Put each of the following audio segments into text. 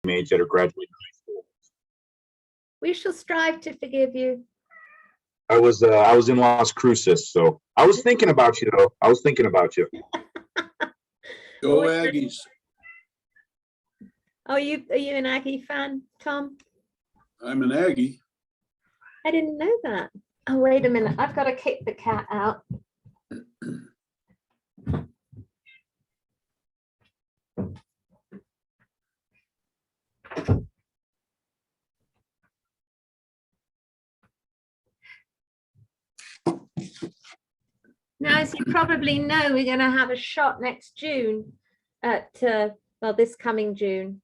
classmates that are graduating high school. We shall strive to forgive you. I was in Las Cruces, so I was thinking about you though. I was thinking about you. Go Aggies. Oh, are you an Aggie fan, Tom? I'm an Aggie. I didn't know that. Oh, wait a minute. I've got to kick the cat out. Now, as you probably know, we're going to have a shot next June at, well, this coming June,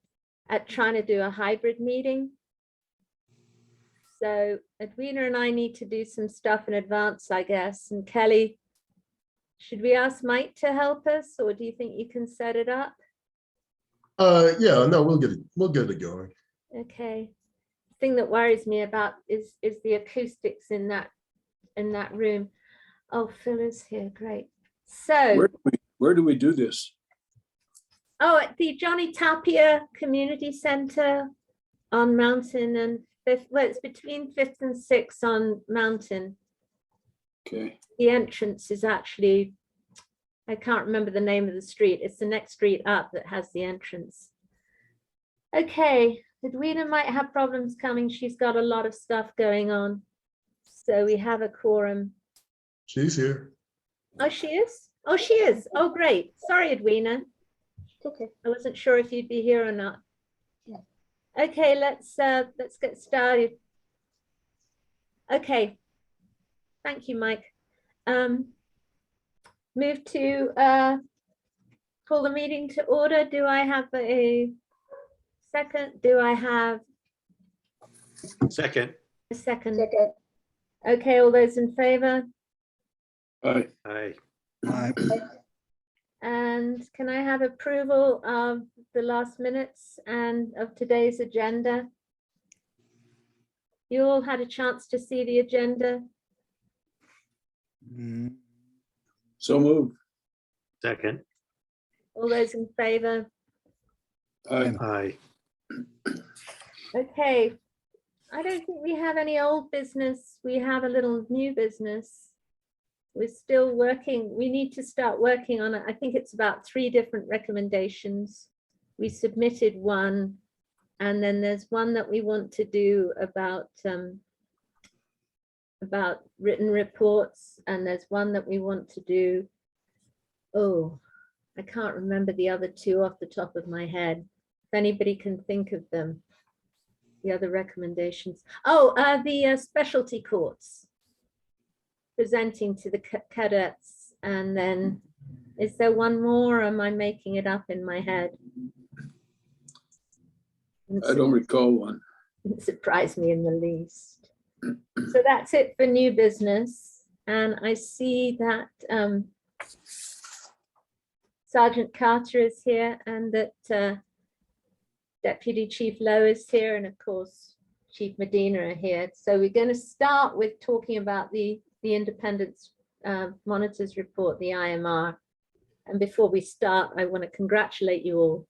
at trying to do a hybrid meeting. So Edwina and I need to do some stuff in advance, I guess. And Kelly, should we ask Mike to help us, or do you think you can set it up? Yeah, no, we'll get it going. Okay. The thing that worries me about is the acoustics in that room. Oh, Phil is here. Great. So Where do we do this? oh, at the Johnny Tapia Community Center on Mountain and 5th. Well, it's between 5th and 6th on Mountain. Okay. The entrance is actually, I can't remember the name of the street. It's the next street up that has the entrance. Okay, Edwina might have problems coming. She's got a lot of stuff going on. So we have a quorum. She's here. Oh, she is? Oh, she is. Oh, great. Sorry, Edwina. Okay. I wasn't sure if you'd be here or not. Yeah. Okay, let's get started. Okay. Thank you, Mike. Move to call the meeting to order. Do I have a second? Do I have Second. a second? Second. Okay, all those in favor? Aye. Aye. And can I have approval of the last minutes and of today's agenda? You all had a chance to see the agenda? So moved. Second. All those in favor? Aye. Aye. Okay. I don't think we have any old business. We have a little new business. We're still working. We need to start working on it. I think it's about 3 different recommendations. We submitted one, and then there's one that we want to do about written reports, and there's one that we want to do. Oh, I can't remember the other 2 off the top of my head. If anybody can think of them, the other recommendations. Oh, the specialty courts. Presenting to the cadets, and then is there one more, or am I making it up in my head? I don't recall one. It surprised me in the least. So that's it for new business, and I see that Sergeant Carter is here, and that Deputy Chief Lowe is here, and of course Chief Medina are here. So we're going to start with talking about the Independence Monitors Report, the IMR. And before we start, I want to congratulate you all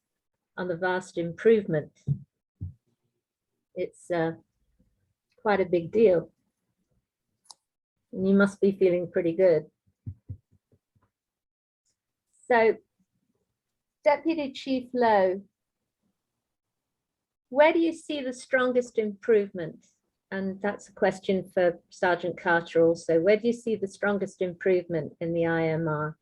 on the vast improvement. It's quite a big deal. And you must be feeling pretty good. So, Deputy Chief Lowe, where do you see the strongest improvement? And that's a question for Sergeant Carter also. Where do you see the strongest improvement in the IMR?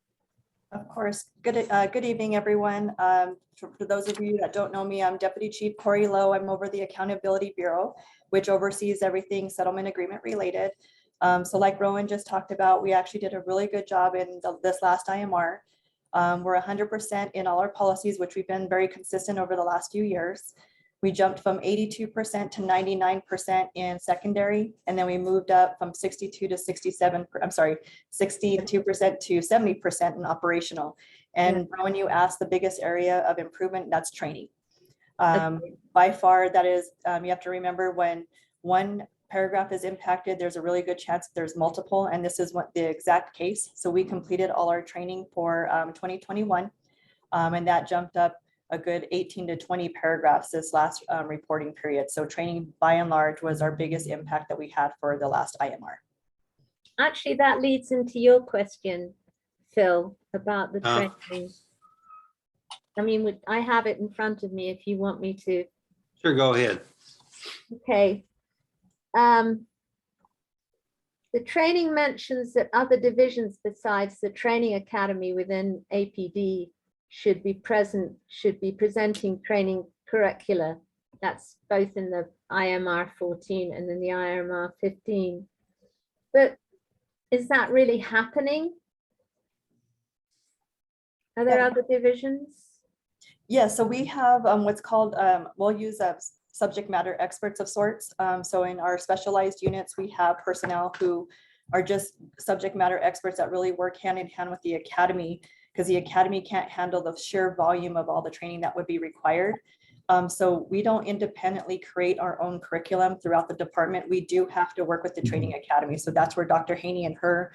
Of course. Good evening, everyone. For those of you that don't know me, I'm Deputy Chief Corey Lowe. I'm over the Accountability Bureau, which oversees everything settlement agreement related. So like Rowan just talked about, we actually did a really good job in this last IMR. We're 100% in all our policies, which we've been very consistent over the last few years. We jumped from 82% to 99% in secondary, and then we moved up from 62 to 67, I'm sorry, 62% to 70% in operational. And when you ask the biggest area of improvement, that's training. By far, that is, you have to remember when one paragraph is impacted, there's a really good chance there's multiple, and this is what the exact case. So we completed all our training for 2021, and that jumped up a good 18 to 20 paragraphs this last reporting period. So training by and large was our biggest impact that we had for the last IMR. Actually, that leads into your question, Phil, about the training. I mean, I have it in front of me if you want me to. Sure, go ahead. Okay. The training mentions that other divisions besides the training academy within APD should be presenting training curricula. That's both in the IMR 14 and in the IMR 15. But is that really happening? Are there other divisions? Yeah, so we have what's called, we'll use subject matter experts of sorts. So in our specialized units, we have personnel who are just subject matter experts that really work hand in hand with the academy, because the academy can't handle the sheer volume of all the training that would be required. So we don't independently create our own curriculum throughout the department. We do have to work with the training academy. So that's where Dr. Haney and her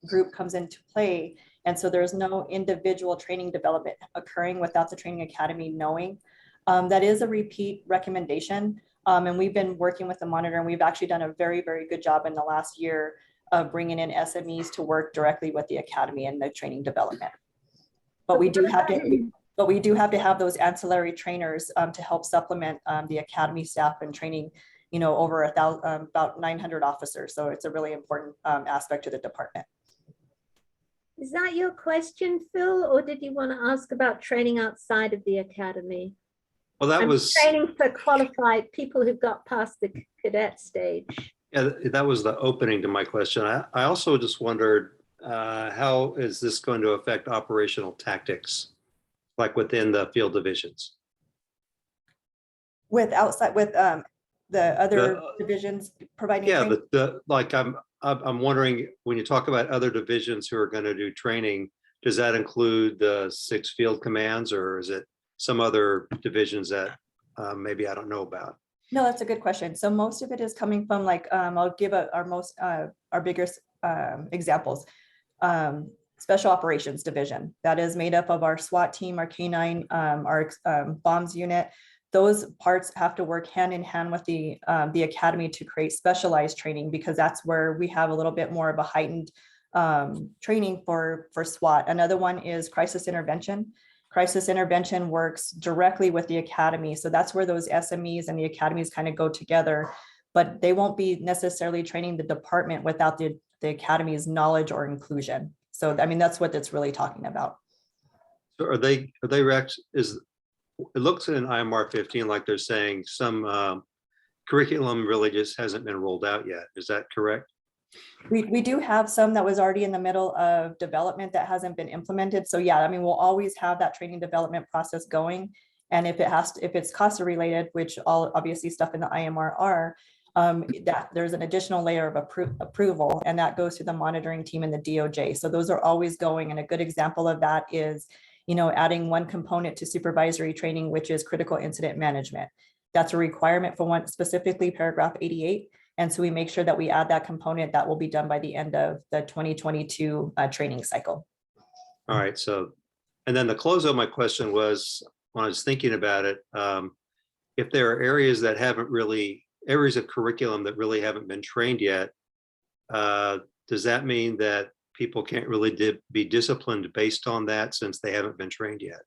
group comes into play. And so there's no individual training development occurring without the training academy knowing. That is a repeat recommendation. And we've been working with the monitor, and we've actually done a very, very good job in the last year of bringing in SMEs to work directly with the academy and the training development. But we do have to have those ancillary trainers to help supplement the academy staff and training, you know, over about 900 officers. So it's a really important aspect to the department. Is that your question, Phil, or did you want to ask about training outside of the academy? Well, that was training for qualified people who've got past the cadet stage. Yeah, that was the opening to my question. I also just wondered, how is this going to affect operational tactics, like within the field divisions? With the other divisions providing Yeah, training? I'm wondering, when you talk about other divisions who are going to do training, does that include the 6 field commands, or is it some other divisions that maybe I don't know about? No, that's a good question. So most of it is coming from, like, I'll give our biggest examples. Special operations division that is made up of our SWAT team, our K9, our bombs unit. Those parts have to work hand in hand with the academy to create specialized training, because that's where we have a little bit more of a heightened training for SWAT. Another one is crisis intervention. Crisis intervention works directly with the academy. So that's where those SMEs and the academies kind of go together, but they won't be necessarily training the department without the academy's knowledge or inclusion. So, I mean, that's what it's really talking about. So it looks in IMR 15 like they're saying some curriculum really just hasn't been rolled out yet. Is that correct? We do have some that was already in the middle of development that hasn't been implemented. So yeah, I mean, we'll always have that training development process going. And if it's CASA related, which all obviously stuff in the IMR are, that there's an additional layer of approval, and that goes to the monitoring team and the DOJ. So those are always going. And a good example of that is, you know, adding one component to supervisory training, which is critical incident management. That's a requirement for one, specifically paragraph 88. And so we make sure that we add that component. That will be done by the end of the 2022 training cycle. All right. So, and then the close of my question was, when I was thinking about it, if there are areas of curriculum that really haven't been trained yet, does that mean that people can't really be disciplined based on that, since they haven't been trained yet?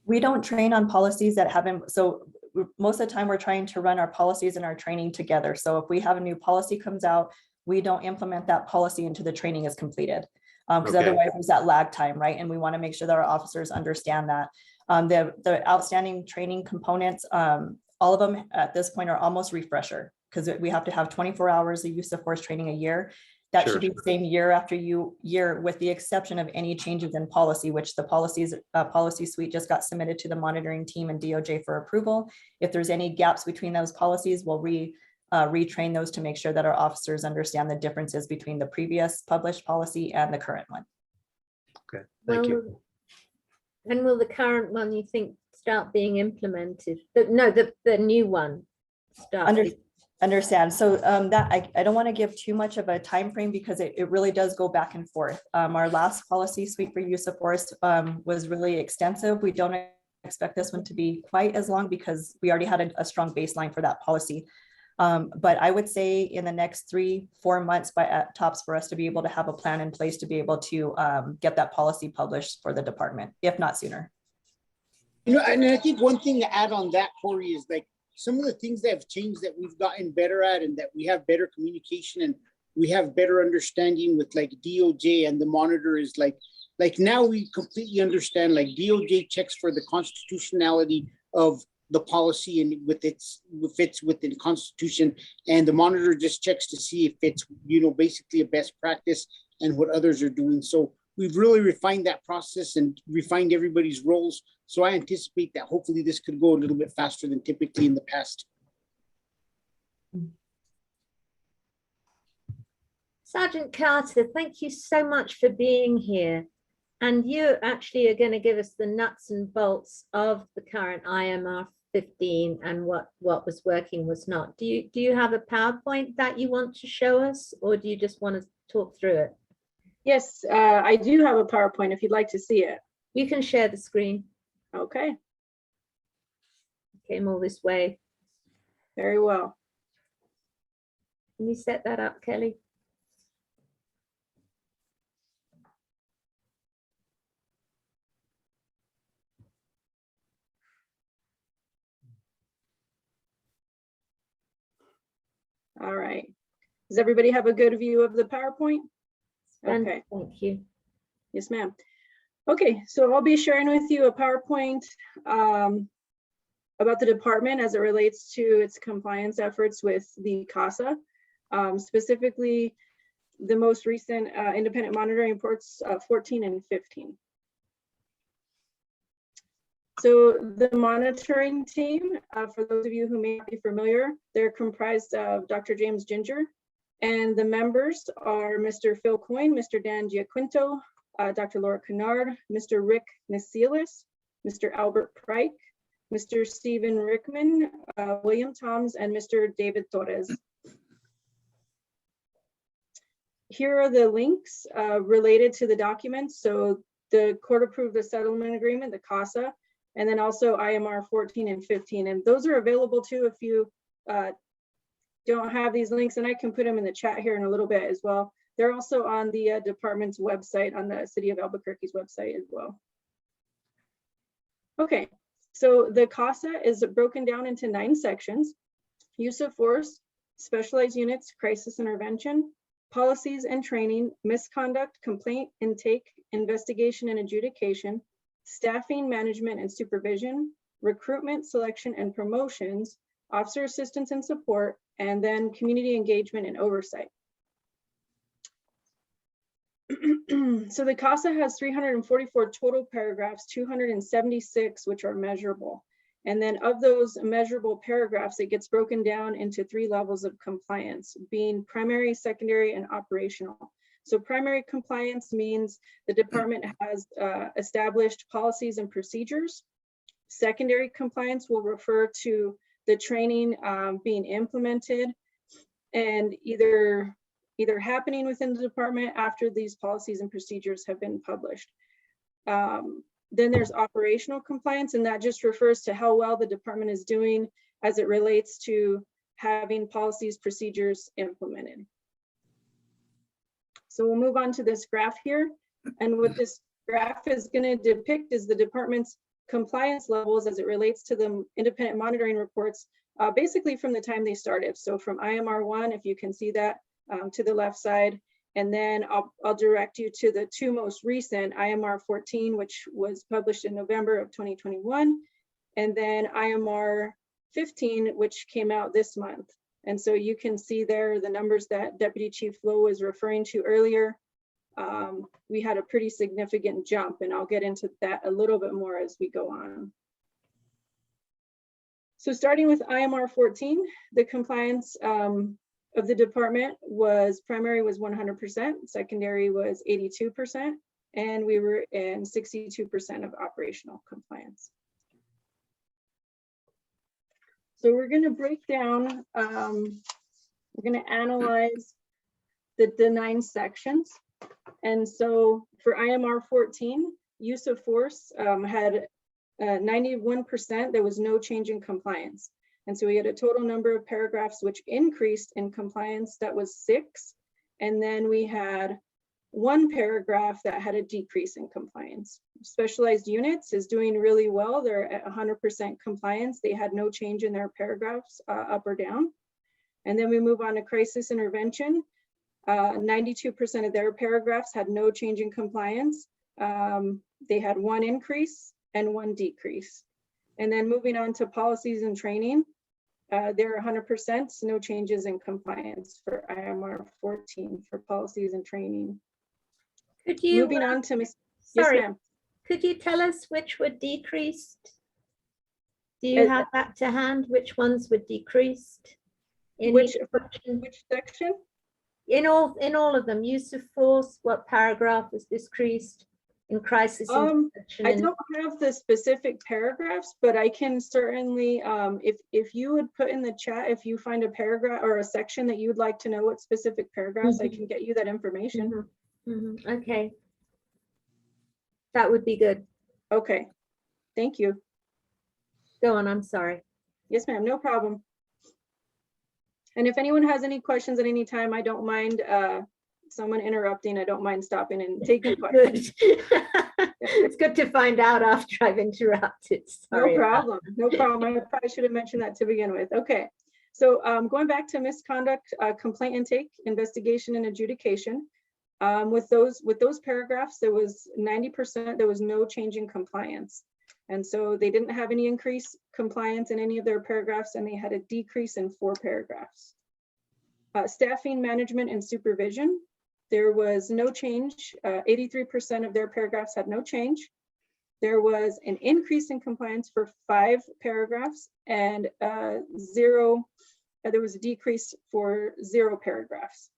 We don't train on policies that haven't. So most of the time we're trying to run our policies and our training together. So if we have a new policy comes out, we don't implement that policy until the training is completed. Because otherwise there's that lag time, right? And we want to make sure that our officers understand that. The outstanding training components, all of them at this point are almost refresher, because we have to have 24 hours of use of force training a year. That should be the same year after year, with the exception of any changes in policy, which the policy suite just got submitted to the monitoring team and DOJ for approval. If there's any gaps between those policies, we'll retrain those to make sure that our officers understand the differences between the previous published policy and the current one. Okay, thank you. When will the current one, you think, start being implemented? The new one start? Understand. So that I don't want to give too much of a time frame because it really does go back and forth. Our last policy suite for use of force was really extensive. We don't expect this one to be quite as long because we already had a strong baseline for that policy. But I would say in the next 3-4 months by at tops for us to be able to have a plan in place to be able to get that policy published for the department, if not sooner. You know, and I think one thing to add on that, Corey, is like some of the things that have changed that we've gotten better at and that we have better communication and we have better understanding with like DOJ and the monitor is like now we completely understand like DOJ checks for the constitutionality of the policy and if it's within the Constitution, and the monitor just checks to see if it's, you know, basically a best practice and what others are doing. So we've really refined that process and refined everybody's roles. So I anticipate that hopefully this could go a little bit faster than typically in the past. Sergeant Carter, thank you so much for being here. And you actually are going to give us the nuts and bolts of the current IMR 15 and what was working, was not. Do you have a PowerPoint that you want to show us, or do you just want to talk through it? Yes, I do have a PowerPoint if you'd like to see it. You can share the screen. Okay, Came all this way. very well. Can you set that up, Kelly? All right. Does everybody have a good view of the PowerPoint? Okay. Thank you. Yes, ma'am. Okay, so I'll be sharing with you a PowerPoint about the department as it relates to its compliance efforts with the CASA, specifically the most recent independent monitoring reports 14 and 15. So the monitoring team, for those of you who may not be familiar, they're comprised of Dr. James Ginger, and the members are Mr. Phil Coyne, Mr. Dan Giaquinto, Dr. Laura Kennard, Mr. Rick Nasilis, Mr. Albert Pryke, Mr. Stephen Rickman, William Toms, and Mr. David Torres. Here are the links related to the documents. So the court approved the settlement agreement, the CASA, and then also IMR 14 and 15. And those are available too if you don't have these links, and I can put them in the chat here in a little bit as well. They're also on the department's website, on the City of Albuquerque's website as well. Okay, so the CASA is broken down into 9 sections: use of force, specialized units, crisis intervention, policies and training, misconduct, complaint intake, investigation and adjudication, staffing, management and supervision, recruitment, selection and promotions, officer assistance and support, and then community engagement and oversight. So the CASA has 344 total paragraphs, 276 which are measurable. And then of those measurable paragraphs, it gets broken down into 3 levels of compliance, being primary, secondary, and operational. So primary compliance means the department has established policies and procedures. Secondary compliance will refer to the training being implemented and either happening within the department after these policies and procedures have been published. Then there's operational compliance, and that just refers to how well the department is doing as it relates to having policies, procedures implemented. So we'll move on to this graph here. And what this graph is going to depict is the department's compliance levels as it relates to the independent monitoring reports, basically from the time they started. So from IMR 1, if you can see that to the left side, and then I'll direct you to the 2 most recent, IMR 14, which was published in November of 2021, and then IMR 15, which came out this month. And so you can see there the numbers that Deputy Chief Lowe was referring to earlier. We had a pretty significant jump, and I'll get into that a little bit more as we go on. So starting with IMR 14, the compliance of the department was primary was 100%, secondary was 82%, and we were in 62% of operational compliance. So we're gonna break down, we're gonna analyze the 9 sections. And so for IMR 14, use of force had 91%, there was no change in compliance. And so we had a total number of paragraphs which increased in compliance, that was 6. And then we had 1 paragraph that had a decrease in compliance. Specialized units is doing really well. They're at 100% compliance. They had no change in their paragraphs up or down. And then we move on to crisis intervention. 92% of their paragraphs had no change in compliance. They had 1 increase and 1 decrease. And then moving on to policies and training, they're 100%, no changes in compliance for IMR 14 for policies and training. Could you, Moving on to Ms. sorry, Yes, ma'am. could you tell us which were decreased? Do you have that to hand? Which ones were decreased? In Which each section? which section? In all of them, use of force, what paragraph was decreased in crisis intervention? I and- don't have the specific paragraphs, but I can certainly, if you would put in the chat, if you find a paragraph or a section that you would like to know what specific paragraphs, I can get you that information. Mhm, mhm, okay. That would be good. Okay, thank you. Go on, I'm sorry. Yes, ma'am, no problem. And if anyone has any questions at any time, I don't mind someone interrupting. I don't mind stopping and taking questions. Good. It's good to find out after I've interrupted. No Sorry about problem, no problem. I probably should have mentioned that to begin with. Okay, so going back to misconduct, complaint intake, investigation, and adjudication. With those paragraphs, there was 90%, there was no change in compliance. And so they didn't have any increased compliance in any of their paragraphs, and they had a decrease in 4 paragraphs. Staffing, management, and supervision, there was no change. 83% of their paragraphs had no change. There was an increase in compliance for 5 paragraphs, and there was a decrease for 0 paragraphs.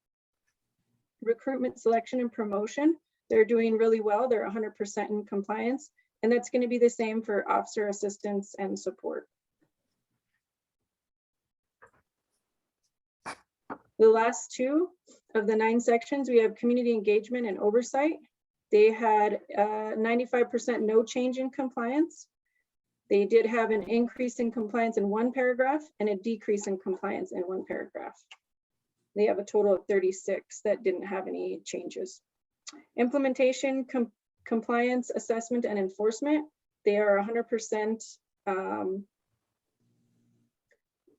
Recruitment, selection, and promotion, they're doing really well. They're 100% in compliance. And that's going to be the same for officer assistance and support. The last 2 of the 9 sections, we have community engagement and oversight. They had 95% no change in compliance. They did have an increase in compliance in 1 paragraph and a decrease in compliance in 1 paragraph. They have a total of 36 that didn't have any changes. Implementation, compliance, assessment, and enforcement, they are 100%.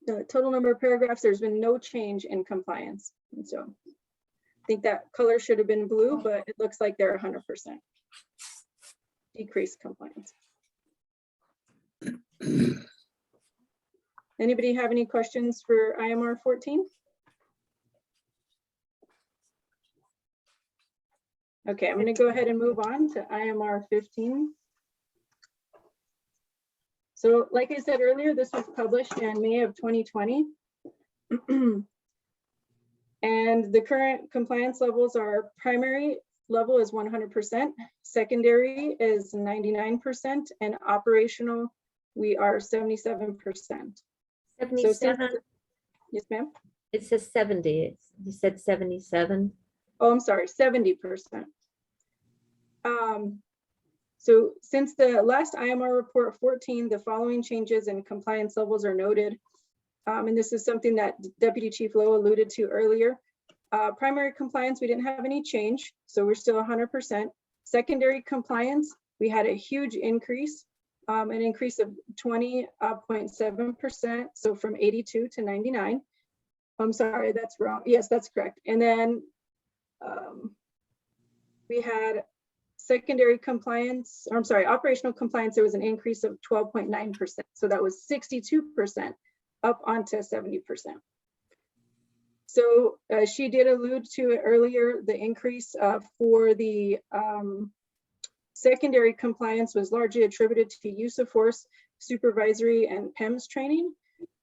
The total number of paragraphs, there's been no change in compliance. And so I think that color should have been blue, but it looks like they're 100% decreased compliance. Anybody have any questions for IMR 14? Okay, I'm going to go ahead and move on to IMR 15. So like I said earlier, this was published in May of 2020. And the current compliance levels are primary level is 100%, secondary is 99%, and operational, we are 77%. 77, Yes, ma'am. it says 70. You said 77. Oh, I'm sorry, 70%. So since the last IMR report 14, the following changes in compliance levels are noted. And this is something that Deputy Chief Lowe alluded to earlier. Primary compliance, we didn't have any change, so we're still 100%. Secondary compliance, we had a huge increase, an increase of 20.7%, so from 82 to 99. I'm sorry, that's wrong. Yes, that's correct. And then we had secondary compliance, or I'm sorry, operational compliance, there was an increase of 12.9%. So that was 62% up onto 70%. So she did allude to it earlier, the increase for the secondary compliance was largely attributed to use of force, supervisory, and PEMS training.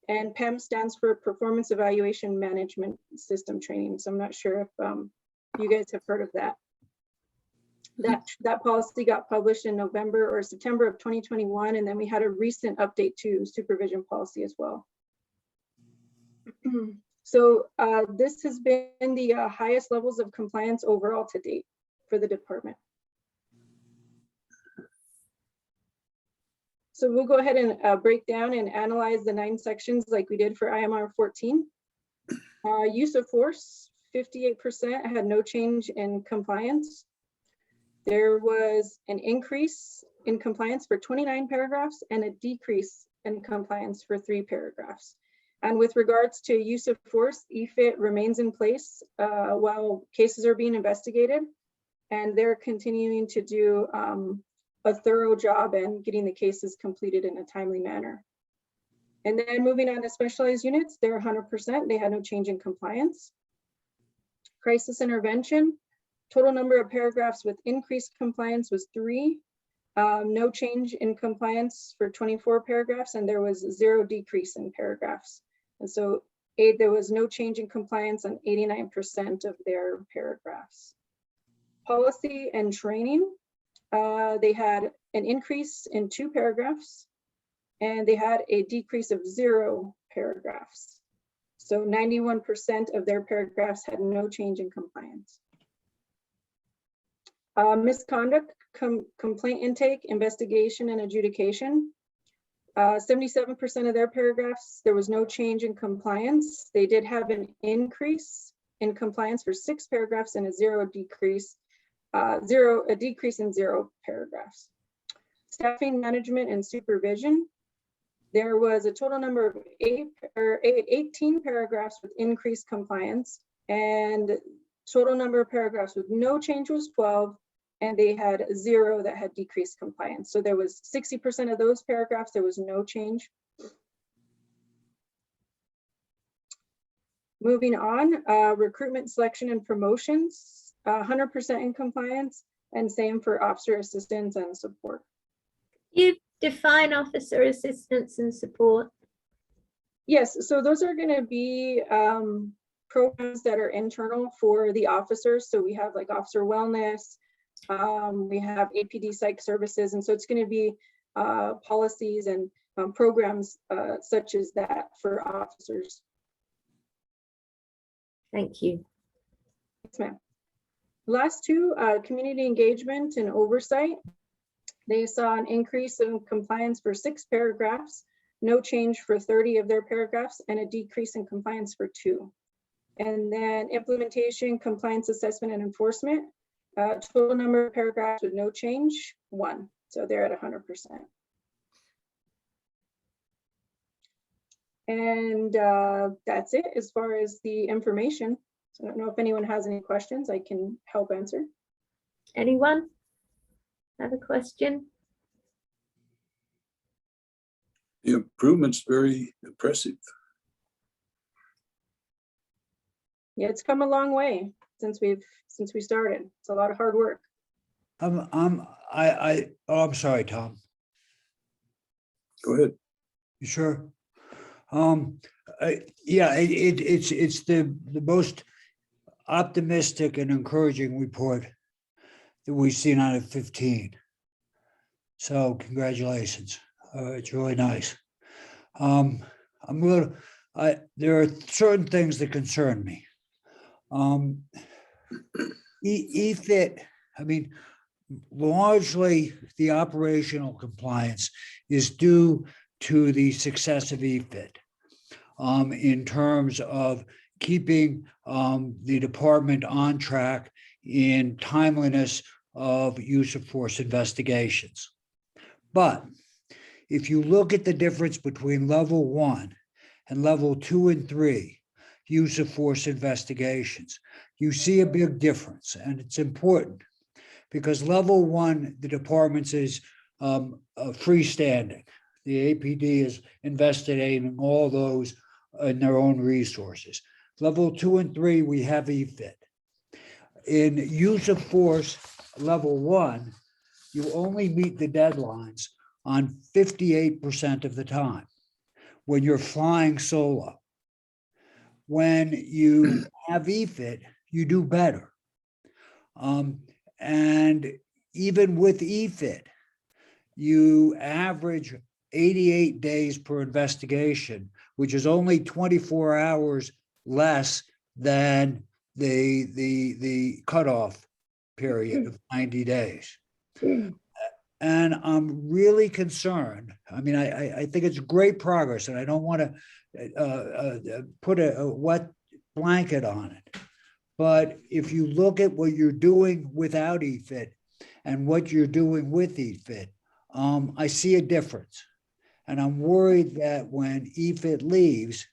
And PEMS stands for Performance Evaluation Management System Training. So I'm not sure if you guys have heard of that. That policy got published in November or September of 2021, and then we had a recent update to supervision policy as well. So this has been the highest levels of compliance overall to date for the department. So we'll go ahead and break down and analyze the 9 sections like we did for IMR 14. Use of force, 58% had no change in compliance. There was an increase in compliance for 29 paragraphs and a decrease in compliance for 3 paragraphs. And with regards to use of force, EFIT remains in place while cases are being investigated, and they're continuing to do a thorough job and getting the cases completed in a timely manner. And then moving on to specialized units, they're 100%, they had no change in compliance. Crisis intervention, total number of paragraphs with increased compliance was 3. No change in compliance for 24 paragraphs, and there was 0 decrease in paragraphs. And so there was no change in compliance on 89% of their paragraphs. Policy and training, they had an increase in 2 paragraphs, and they had a decrease of 0 paragraphs. So 91% of their paragraphs had no change in compliance. Misconduct, complaint intake, investigation, and adjudication. 77% of their paragraphs, there was no change in compliance. They did have an increase in compliance for 6 paragraphs and a decrease in 0 paragraphs. Staffing, management, and supervision. There was a total number of 18 paragraphs with increased compliance, and total number of paragraphs with no change was 12, and they had 0 that had decreased compliance. So there was 60% of those paragraphs, there was no change. Moving on, recruitment, selection, and promotions, 100% in compliance, and same for officer assistance and support. You define officer assistance and support. Yes, so those are going to be programs that are internal for the officers. So we have like officer wellness, we have APD psych services, and so it's going to be policies and programs such as that for officers. Thank you. Yes, ma'am. Last 2, community engagement and oversight. They saw an increase in compliance for 6 paragraphs, no change for 30 of their paragraphs, and a decrease in compliance for 2. And then implementation, compliance assessment, and enforcement. Total number of paragraphs with no change, 1. So they're at 100%. And that's it as far as the information. So I don't know if anyone has any questions I can help answer. Anyone have a question? The improvement's very impressive. Yeah, it's come a long way since we started. It's a lot of hard work. I'm sorry, Tom. Go ahead. You sure? Yeah, it's the most optimistic and encouraging report that we've seen out of 15. So congratulations. It's really nice. There are certain things that concern me. EFIT, I mean, largely the operational compliance is due to the success of EFIT in terms of keeping the department on track in timeliness of use of force investigations. But if you look at the difference between level 1 and level 2 and 3 use of force investigations, you see a big difference, and it's important because level 1, the department is freestanding. The APD is investigating all those in their own resources. Level 2 and 3, we have EFIT. In use of force, level 1, you only meet the deadlines on 58% of the time when you're flying solo. When you have EFIT, you do better. And even with EFIT, you average 88 days per investigation, which is only 24 hours less than the cutoff period of 90 days. And I'm really concerned. I mean, I think it's great progress, and I don't want to put a wet blanket on it. But if you look at what you're doing without EFIT and what you're doing with EFIT, I see a difference. And I'm worried that when EFIT leaves,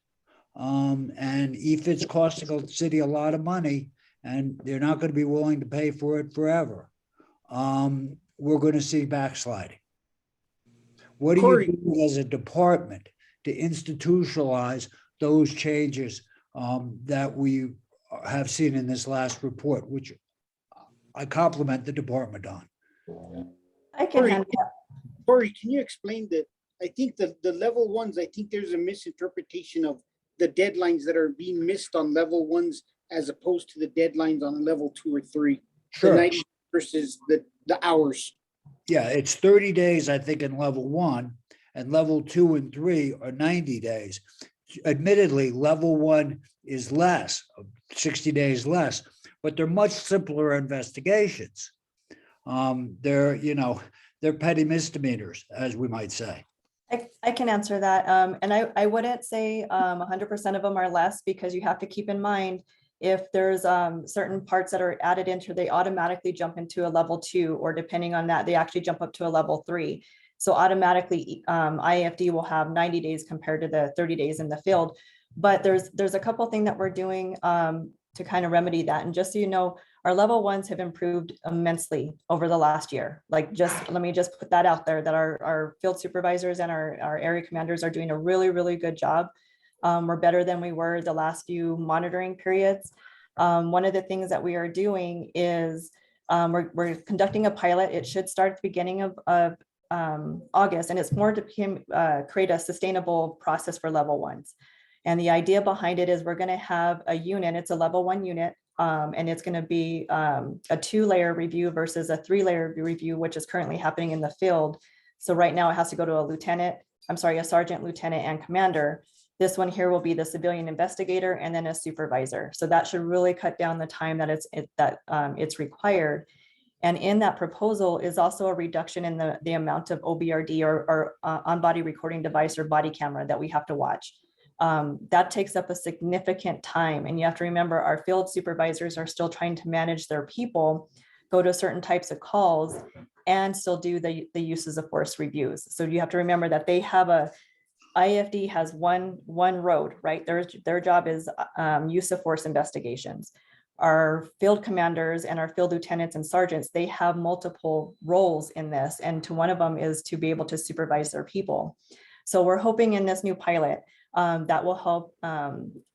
and EFIT's costing the city a lot of money, and they're not going to be willing to pay for it forever, we're going to see backsliding. What are Corey. you doing as a department to institutionalize those changes that we have seen in this last report, which I compliment the department on? I can handle that. Corey, can you explain that? I think the level ones, I think there's a misinterpretation of the deadlines that are being missed on level ones as opposed to the deadlines on level 2 or 3. Sure. The 90 versus the hours. Yeah, it's 30 days, I think, in level 1, and level 2 and 3 are 90 days. Admittedly, level 1 is less, 60 days less, but they're much simpler investigations. They're petty misdemeanors, as we might say. I can answer that. And I wouldn't say 100% of them are less, because you have to keep in mind, if there's certain parts that are added into, they automatically jump into a level 2, or depending on that, they actually jump up to a level 3. So automatically IFD will have 90 days compared to the 30 days in the field. But there's a couple things that we're doing to kind of remedy that. And just so you know, our level 1s have improved immensely over the last year. Like, just let me just put that out there, that our field supervisors and our area commanders are doing a really, really good job. We're better than we were the last few monitoring periods. One of the things that we are doing is we're conducting a pilot. It should start at the beginning of August, and it's more to create a sustainable process for level 1s. And the idea behind it is we're going to have a unit. It's a level 1 unit. And it's going to be a 2-layer review versus a 3-layer review, which is currently happening in the field. So right now it has to go to a sergeant, lieutenant, and commander. This one here will be the civilian investigator and then a supervisor. So that should really cut down the time that it's required. And in that proposal is also a reduction in the amount of OBRD or on-body recording device or body camera that we have to watch. That takes up a significant time. And you have to remember, our field supervisors are still trying to manage their people, go to certain types of calls, and still do the uses of force reviews. So you have to remember that they have IFD has one road, right? Their job is use of force investigations. Our field commanders and our field lieutenants and sergeants, they have multiple roles in this. And one of them is to be able to supervise their people. So we're hoping in this new pilot, that will help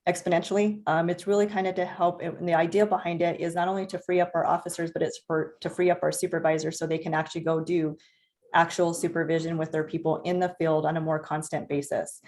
exponentially. It's really kind of to help. And the idea behind it is not only to free up our officers, but it's to free up our supervisors so they can actually go do actual supervision with their people in the field on a more constant basis,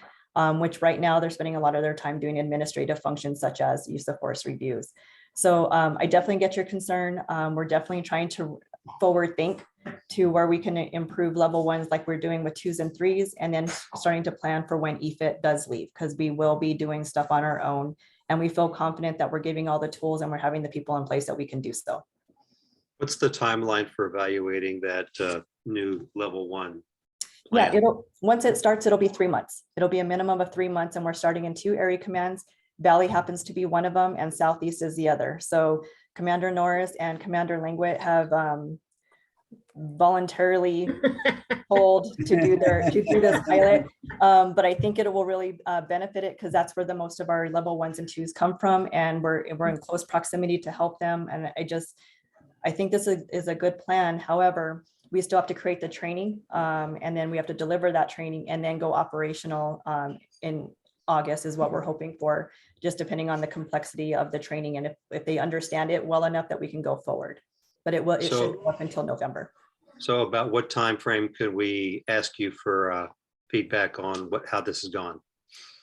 which right now they're spending a lot of their time doing administrative functions such as use of force reviews. So I definitely get your concern. We're definitely trying to forward think to where we can improve level 1s like we're doing with 2s and 3s, and then starting to plan for when EFIT does leave, because we will be doing stuff on our own, and we feel confident that we're giving all the tools and we're having the people in place that we can do so. What's the timeline for evaluating that new level 1 plan? Yeah, once it starts, it'll be 3 months. It'll be a minimum of 3 months, and we're starting in 2 area commands. Valley happens to be one of them, and Southeast is the other. So Commander Norris and Commander Langwit have voluntarily told to do this pilot. But I think it will really benefit it, because that's where the most of our level 1s and 2s come from, and we're in close proximity to help them. And I think this is a good plan. However, we still have to create the training, and then we have to deliver that training and then go operational in August is what we're hoping for, just depending on the complexity of the training and if they understand it well enough that we can go forward. But it should go up until November. So about what time frame could we ask you for feedback on how this has gone?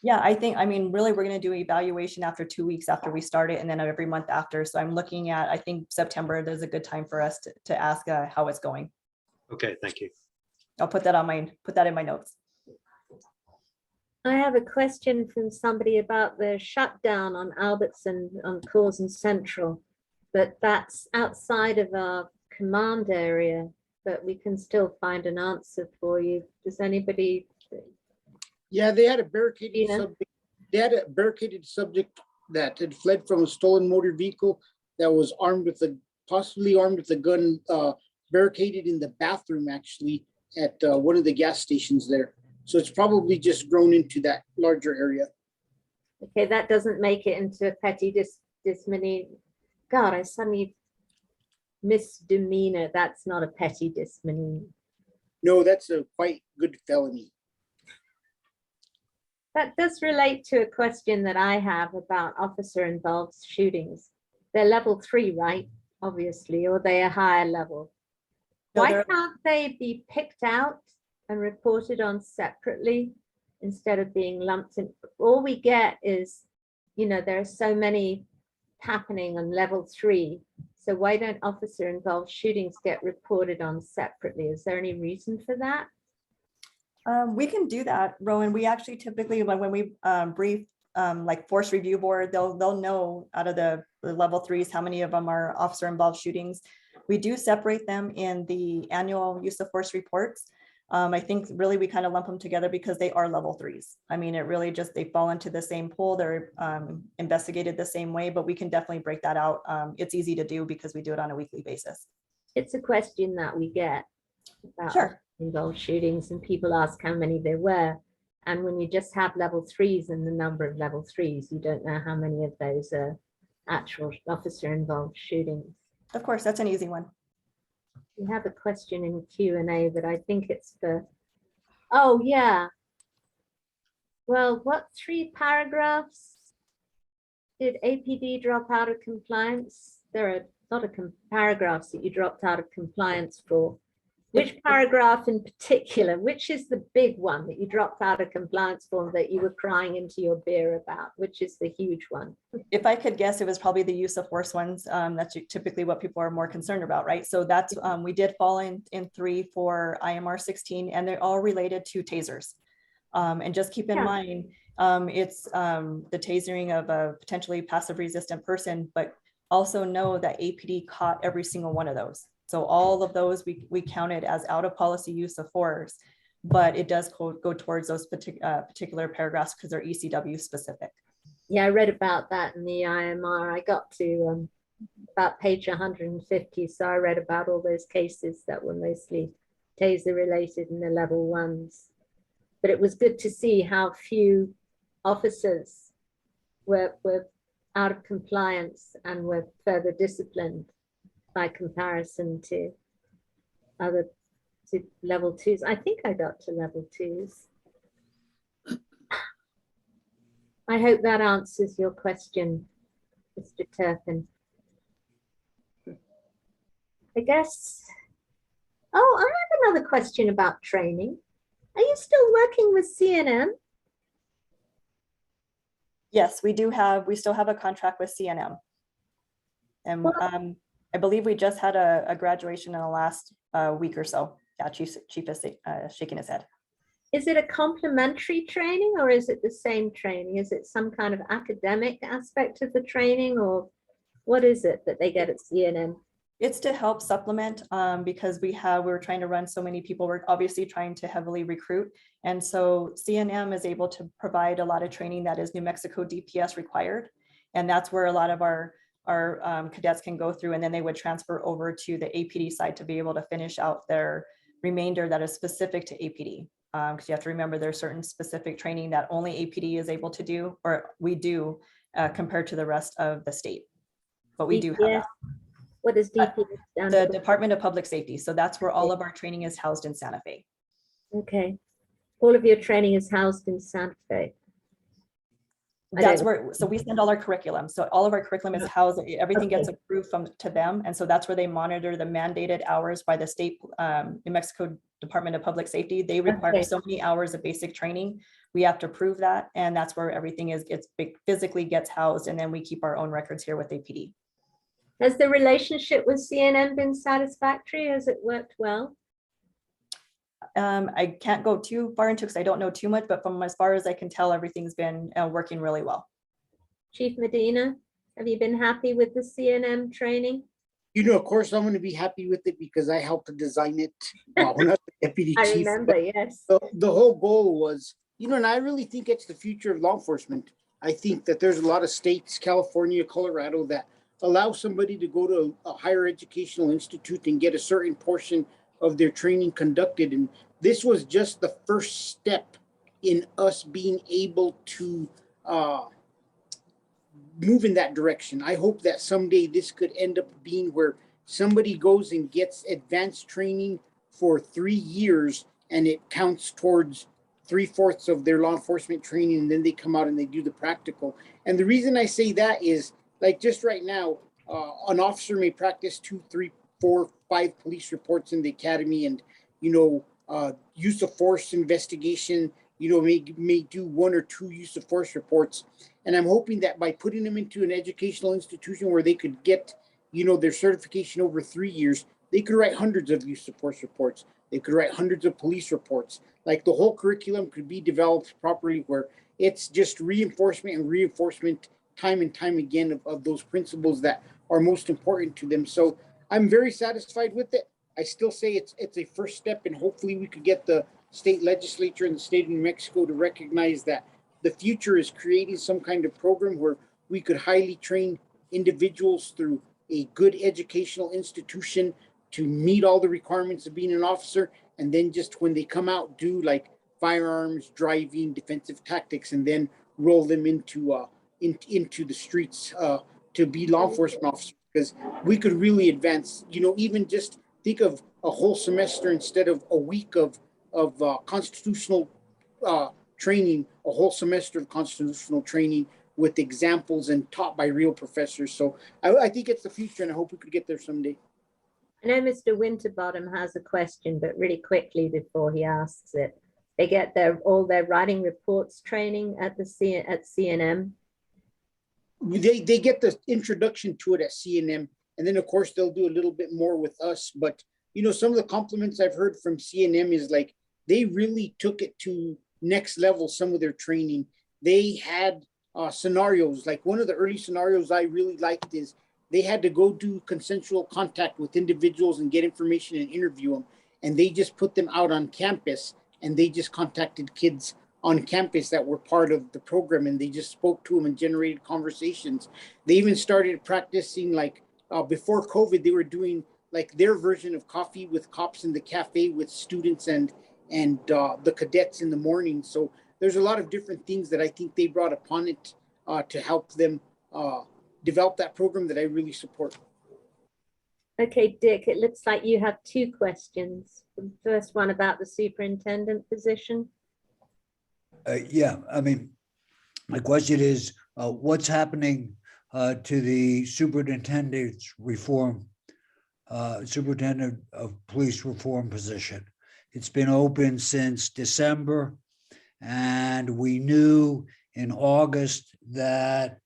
Yeah, I mean, really, we're going to do evaluation after 2 weeks after we start it, and then every month after. So I'm looking at, I think September, there's a good time for us to ask how it's going. Okay, thank you. I'll put that in my notes. I have a question from somebody about the shutdown on Albertson on Curzon Central, but that's outside of our command area, but we can still find an answer for you. Does anybody? Yeah, they had a barricaded Gina? subject. They had a barricaded subject that had fled from a stolen motor vehicle that was armed with possibly armed with a gun, barricaded in the bathroom actually at one of the gas stations there. So it's probably just grown into that larger area. Okay, that doesn't make it into a petty misdemeanor. God, I suddenly misdemeanor. That's not a petty misdemeanor. No, that's a quite good felony. That does relate to a question that I have about officer-involved shootings. They're level 3, right? Obviously, or they are higher level. No, Why they're- can't they be picked out and reported on separately instead of being lumped in? All we get is, there are so many happening on level 3. So why don't officer-involved shootings get reported on separately? Is there any reason for that? We can do that, Rowan. We actually typically, when we brief like force review board, they'll know out of the level 3s how many of them are officer involved shootings. We do separate them in the annual use of force reports. I think really we kind of lump them together because they are level 3s. I mean, it really just, they fall into the same pool. They're investigated the same way, but we can definitely break that out. It's easy to do because we do it on a weekly basis. It's a question that we get about Sure. involved shootings, and people ask how many there were. And when you just have level 3s and the number of level 3s, you don't know how many of those are actual officer involved shootings. Of course, that's an easy one. We have a question in Q&A, but I think it's for, oh yeah. Well, what 3 paragraphs did APD drop out of compliance? There are a lot of paragraphs that you dropped out of compliance for. Which paragraph in particular, which is the big one that you dropped out of compliance for that you were crying into your beer about? Which is the huge one? If I could guess, it was probably the use of force ones. That's typically what people are more concerned about, right? So that's, we did fall in 3 for IMR 16, and they're all related to tasers. And just keep in mind, it's the tasering of a potentially passive resistant person, but also know that APD caught every single one of those. So all of those we counted as out of policy use of force, but it does go towards those particular paragraphs because they're ECW specific. Yeah, I read about that in the IMR. I got to about page 150. So I read about all those cases that were mostly taser related in the level 1s. But it was good to see how few officers were out of compliance and were further disciplined by comparison to level 2s. I think I got to level 2s. I hope that answers your question, Mr. Turpin. I guess, oh, I have another question about training. Are you still working with CNM? Yes, we still have a contract with CNM. And I believe we just had a graduation in the last week or so. Yeah, Chief is shaking his head. Is it a complementary training or is it the same training? Is it some kind of academic aspect of the training, or what is it that they get at CNM? It's to help supplement because we're trying to run so many people. We're obviously trying to heavily recruit. And so CNM is able to provide a lot of training that is New Mexico DPS required. And that's where a lot of our cadets can go through, and then they would transfer over to the APD side to be able to finish out their remainder that is specific to APD. Because you have to remember there's certain specific training that only APD is able to do, or we do compared to the rest of the state. But we do have that. What is DPS stand The for? Department of Public Safety. So that's where all of our training is housed in Santa Fe. Okay. All of your training is housed in Santa Fe. That's where, so we send all our curriculum. So all of our curriculum is housed, everything gets Okay. approved to them. And so that's where they monitor the mandated hours by the state, New Mexico Department of Public Safety. They require Okay. so many hours of basic training. We have to prove that. And that's where everything physically gets housed. And then we keep our own records here with APD. Has the relationship with CNM been satisfactory? Has it worked well? I can't go too far into because I don't know too much, but from as far as I can tell, everything's been working really well. Chief Medina, have you been happy with the CNM training? You know, of course, I'm going to be happy with it because I helped to design it when I was the deputy I chief. remember, yes. The whole goal was, you know, and I really think it's the future of law enforcement. I think that there's a lot of states, California, Colorado, that allow somebody to go to a higher educational institute and get a certain portion of their training conducted. And this was just the first step in us being able to move in that direction. I hope that someday this could end up being where somebody goes and gets advanced training for 3 years and it counts towards 3/4 of their law enforcement training, and then they come out and they do the practical. And the reason I say that is, like, just right now, an officer may practice 2, 3, 4, 5 police reports in the academy, and use of force investigation, may do 1 or 2 use of force reports. And I'm hoping that by putting them into an educational institution where they could get, their certification over 3 years, they could write hundreds of use of force reports. They could write hundreds of police reports. Like, the whole curriculum could be developed properly where it's just reinforcement and reinforcement time and time again of those principles that are most important to them. So I'm very satisfied with it. I still say it's a first step, and hopefully we could get the state legislature in the state of New Mexico to recognize that the future is creating some kind of program where we could highly train individuals through a good educational institution to meet all the requirements of being an officer, and then just when they come out, do like firearms, driving, defensive tactics, and then roll them into the streets to be law enforcement officers. Because we could really advance, even just think of a whole semester instead of a week of constitutional training, a whole semester of constitutional training with examples and taught by real professors. So I think it's the future, and I hope we could get there someday. I know Mr. Winterbottom has a question, but really quickly before he asks it, they get all their writing reports training at CNM. They get the introduction to it at CNM, and then of course they'll do a little bit more with us. But some of the compliments I've heard from CNM is like they really took it to next level. Some of their training, they had scenarios. Like, one of the early scenarios I really liked is they had to go do consensual contact with individuals and get information and interview them. And they just put them out on campus, and they just contacted kids on campus that were part of the program, and they just spoke to them and generated conversations. They even started practicing, like, before COVID, they were doing like their version of coffee with cops in the cafe with students and the cadets in the morning. So there's a lot of different things that I think they brought upon it to help them develop that program that I really support. Okay, Dick, it looks like you have 2 questions. The first one about the superintendent position. Yeah, I mean, my question is, what's happening to the superintendent of police reform position? It's been open since December, and we knew in August that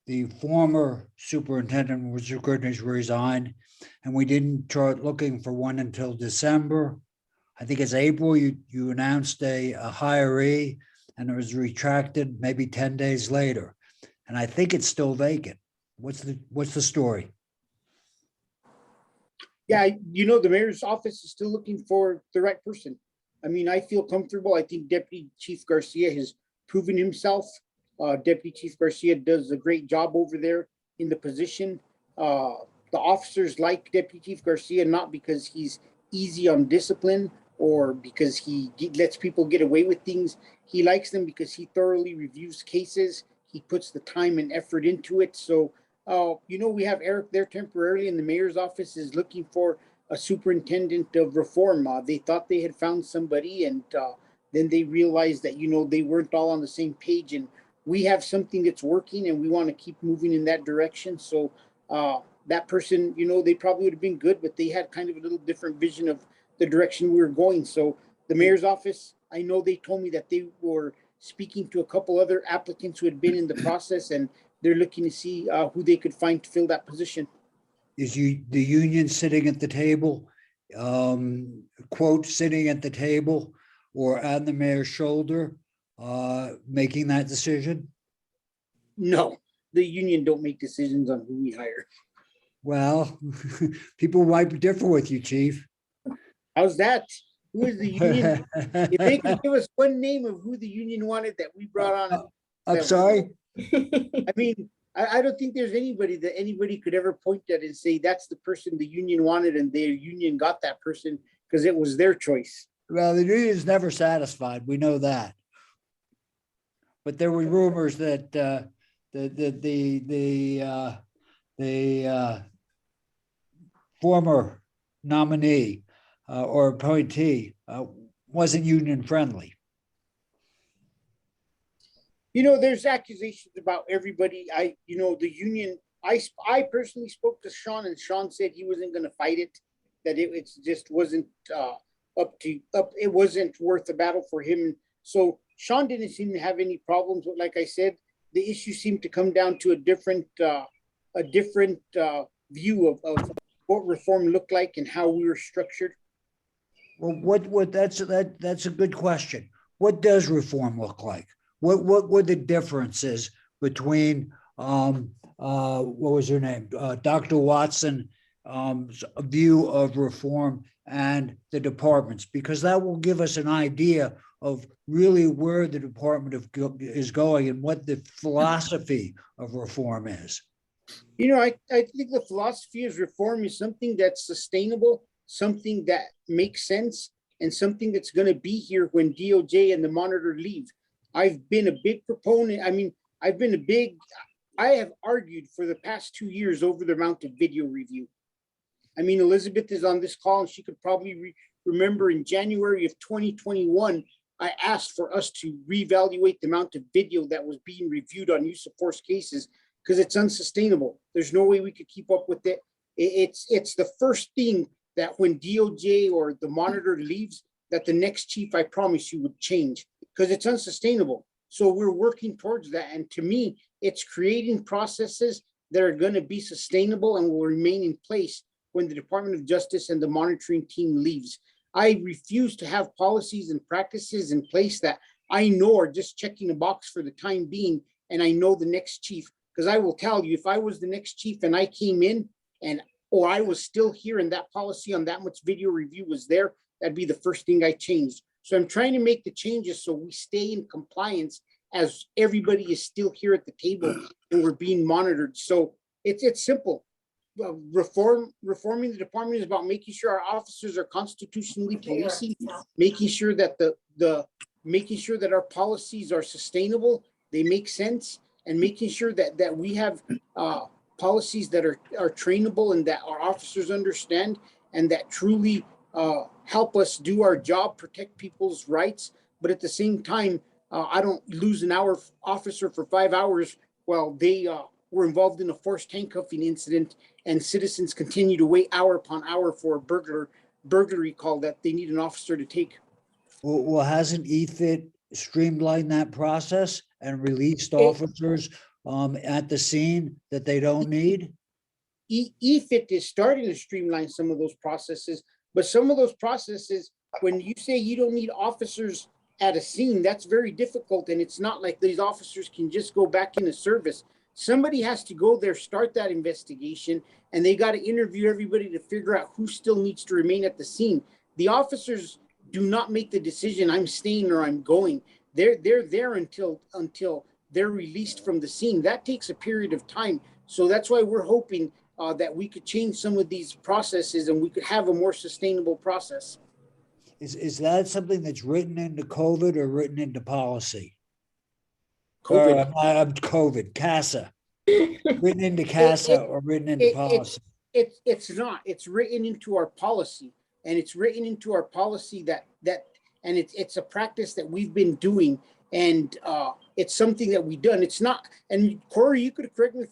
the former superintendent was going to resign, and we didn't start looking for one until December. I think it's April, you announced a hiree, and it was retracted maybe 10 days later. And I think it's still vacant. What's the story? Yeah, the mayor's office is still looking for the right person. I mean, I feel comfortable. I think Deputy Chief Garcia has proven himself. Deputy Chief Garcia does a great job over there in the position. The officers like Deputy Chief Garcia, not because he's easy on discipline or because he lets people get away with things. He likes them because he thoroughly reviews cases. He puts the time and effort into it. So, we have Eric there temporarily, and the mayor's office is looking for a superintendent of reform. They thought they had found somebody, and then they realized that, they weren't all on the same page. And we have something that's working, and we want to keep moving in that direction. So that person, they probably would have been good, but they had kind of a little different vision of the direction we were going. So the mayor's office, I know they told me that they were speaking to a couple other applicants who had been in the process, and they're looking to see who they could find to fill that position. Is the union sitting at the table quote, sitting at the table or on the mayor's shoulder, making that decision? No, the union don't make decisions on who we hire. Well, people might differ with you, chief. How's that? Who is the union? If they could give us one name of who the union wanted that we brought on. I'm sorry? I mean, I don't think there's anybody that anybody could ever point at and say that's the person the union wanted and their union got that person because it was their choice. Well, the union is never satisfied. We know that. But there were rumors that the former nominee or appointee wasn't union friendly. You know, there's accusations about everybody. The union, I personally spoke to Sean and Sean said he wasn't going to fight it, that it just wasn't it wasn't worth the battle for him. So Sean didn't seem to have any problems with, like I said, the issue seemed to come down to a different view of what reform looked like and how we were structured. Well, that's a good question. What does reform look like? What were the differences between what was her name, Dr. Watson view of reform and the departments? Because that will give us an idea of really where the department is going and what the philosophy of reform is. You know, I think the philosophy of reform is something that's sustainable, something that makes sense, and something that's going to be here when DOJ and the monitor leave. I've been a big proponent. I mean, I have argued for the past 2 years over the amount of video review. I mean, Elizabeth is on this call and she could probably remember in January of 2021, I asked for us to reevaluate the amount of video that was being reviewed on use of force cases because it's unsustainable. There's no way we could keep up with it. It's the first thing that when DOJ or the monitor leaves, that the next chief, I promise you, would change because it's unsustainable. So we're working towards that. And to me, it's creating processes that are going to be sustainable and will remain in place when the Department of Justice and the monitoring team leaves. I refuse to have policies and practices in place that I know are just checking a box for the time being. And I know the next chief, because I will tell you, if I was the next chief and I came in or I was still here and that policy on that much video review was there, that'd be the first thing I changed. So I'm trying to make the changes so we stay in compliance as everybody is still here at the table and we're being monitored. So it's simple. Reforming the department is about making sure our officers are constitutionally policing, making sure that making sure that our policies are sustainable, they make sense, and making sure that we have policies that are trainable and that our officers understand and that truly help us do our job, protect people's rights. But at the same time, I don't lose an hour officer for 5 hours while they were involved in a forced handcuffing incident and citizens continue to wait hour upon hour for a burglary call that they need an officer to take. Well, hasn't EFIT streamlined that process and released officers at the scene that they don't need? EFIT is starting to streamline some of those processes, but some of those processes, when you say you don't need officers at a scene, that's very difficult. And it's not like these officers can just go back into service. Somebody has to go there, start that investigation, and they got to interview everybody to figure out who still needs to remain at the scene. The officers do not make the decision, I'm staying or I'm going. They're there until they're released from the scene. That takes a period of time. So that's why we're hoping that we could change some of these processes and we could have a more sustainable process. Is that something that's written into COVID or written into policy? COVID. COVID, CASA. Written into CASA or written into policy? It's not. It's written into our policy. And it's written into our policy and it's a practice that we've been doing. And it's something that we've done. It's not, and Corey, you could correct me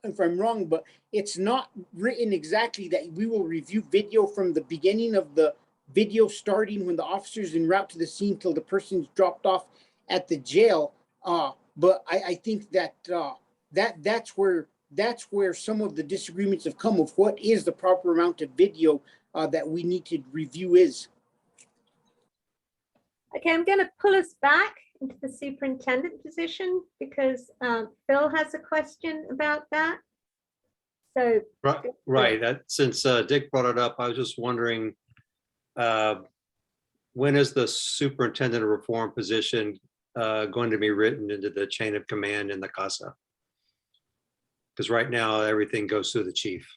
if I'm wrong, but it's not written exactly that we will review video from the beginning of the video starting when the officer's en route to the scene till the person's dropped off at the jail. But I think that that's where that's where some of the disagreements have come of what is the proper amount of video that we need to review is. Okay, I'm going to pull us back into the superintendent position because Phil has a question about that. So, Right, that, since Dick brought it up, I was just wondering, when is the superintendent of reform position going to be written into the chain of command in the CASA? Because right now, everything goes through the chief.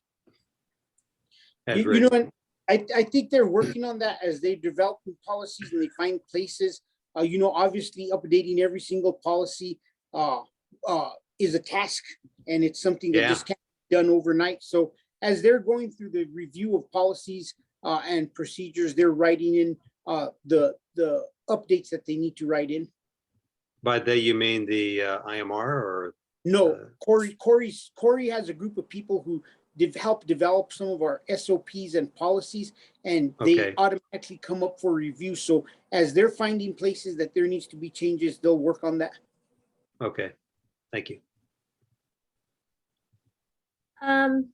As You written. know, and I think they're working on that as they develop new policies and they find places. You know, obviously updating every single policy is a task, and it's something that Yeah. just can't be done overnight. So as they're going through the review of policies and procedures, they're writing in the updates that they need to write in. By they, you mean the IMR or? No, Corey has a group of people who help develop some of our SOPs and policies, and they Okay. automatically come up for review. So as they're finding places that there needs to be changes, they'll work on that. Okay, thank you. I'm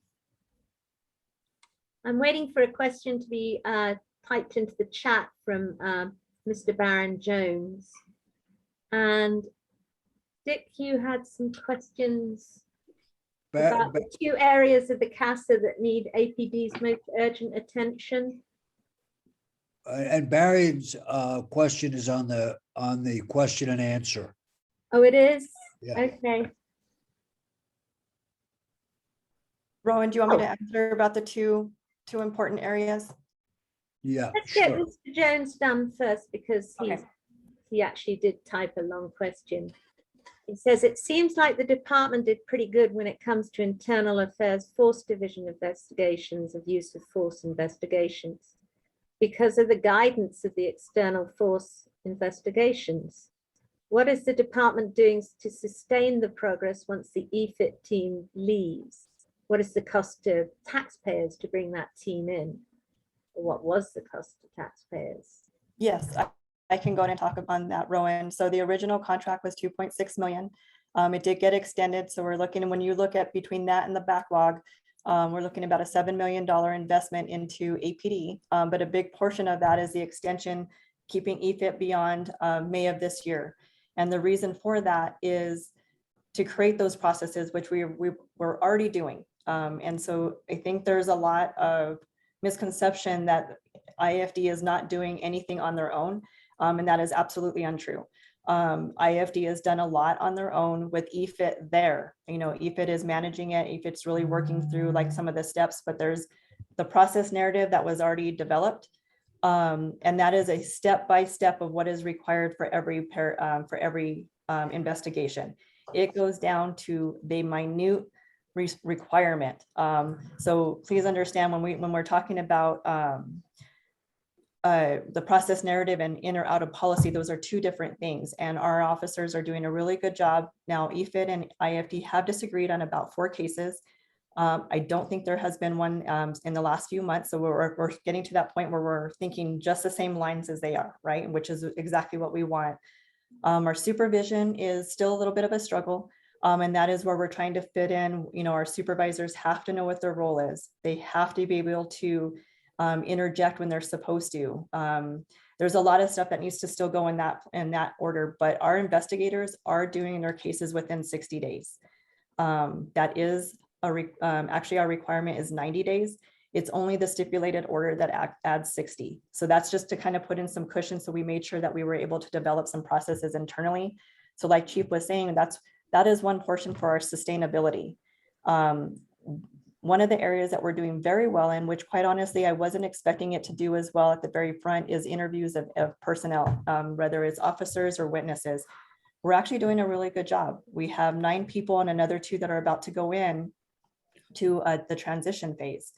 waiting for a question to be typed into the chat from Mr. Baron Jones. And Dick, you had some questions about the two areas of the CASA that need APD's most urgent attention. And Barry's question is on the question and answer. Oh, it is? Yeah. Okay. Rowan, do you want me to answer about the two important areas? Yeah, Let's get sure. Mr. Jones done first because Okay. he actually did type a long question. He says, it seems like the department did pretty good when it comes to internal affairs force division investigations of use of force investigations because of the guidance of the external force investigations. What is the department doing to sustain the progress once the EFIT team leaves? What is the cost to taxpayers to bring that team in? Or what was the cost to taxpayers? Yes, I can go ahead and talk on that, Rowan. So the original contract was 2.6 million. It did get extended. So we're looking, when you look at between that and the backlog, we're looking about a $7 million investment into APD. But a big portion of that is the extension, keeping EFIT beyond May of this year. And the reason for that is to create those processes, which we're already doing. And so I think there's a lot of misconception that IFD is not doing anything on their own. And that is absolutely untrue. IFD has done a lot on their own with EFIT there. You know, EFIT is managing it. EFIT's really working through like some of the steps, but there's the process narrative that was already developed. And that is a step-by-step of what is required for every investigation. It goes down to the minute requirement. So please understand when we're talking about the process narrative and in or out of policy, those are two different things. And our officers are doing a really good job. Now, EFIT and IFD have disagreed on about 4 cases. I don't think there has been one in the last few months. So we're getting to that point where we're thinking just the same lines as they are, right? Which is exactly what we want. Our supervision is still a little bit of a struggle. And that is where we're trying to fit in, you know, our supervisors have to know what their role is. They have to be able to interject when they're supposed to. There's a lot of stuff that needs to still go in that order, but our investigators are doing their cases within 60 days. That is actually our requirement is 90 days. It's only the stipulated order that adds 60. So that's just to kind of put in some cushion. So we made sure that we were able to develop some processes internally. So like Chief was saying, that is one portion for our sustainability. One of the areas that we're doing very well in, which quite honestly, I wasn't expecting it to do as well at the very front, is interviews of personnel, whether it's officers or witnesses. We're actually doing a really good job. We have 9 people and another 2 that are about to go in to the transition phase.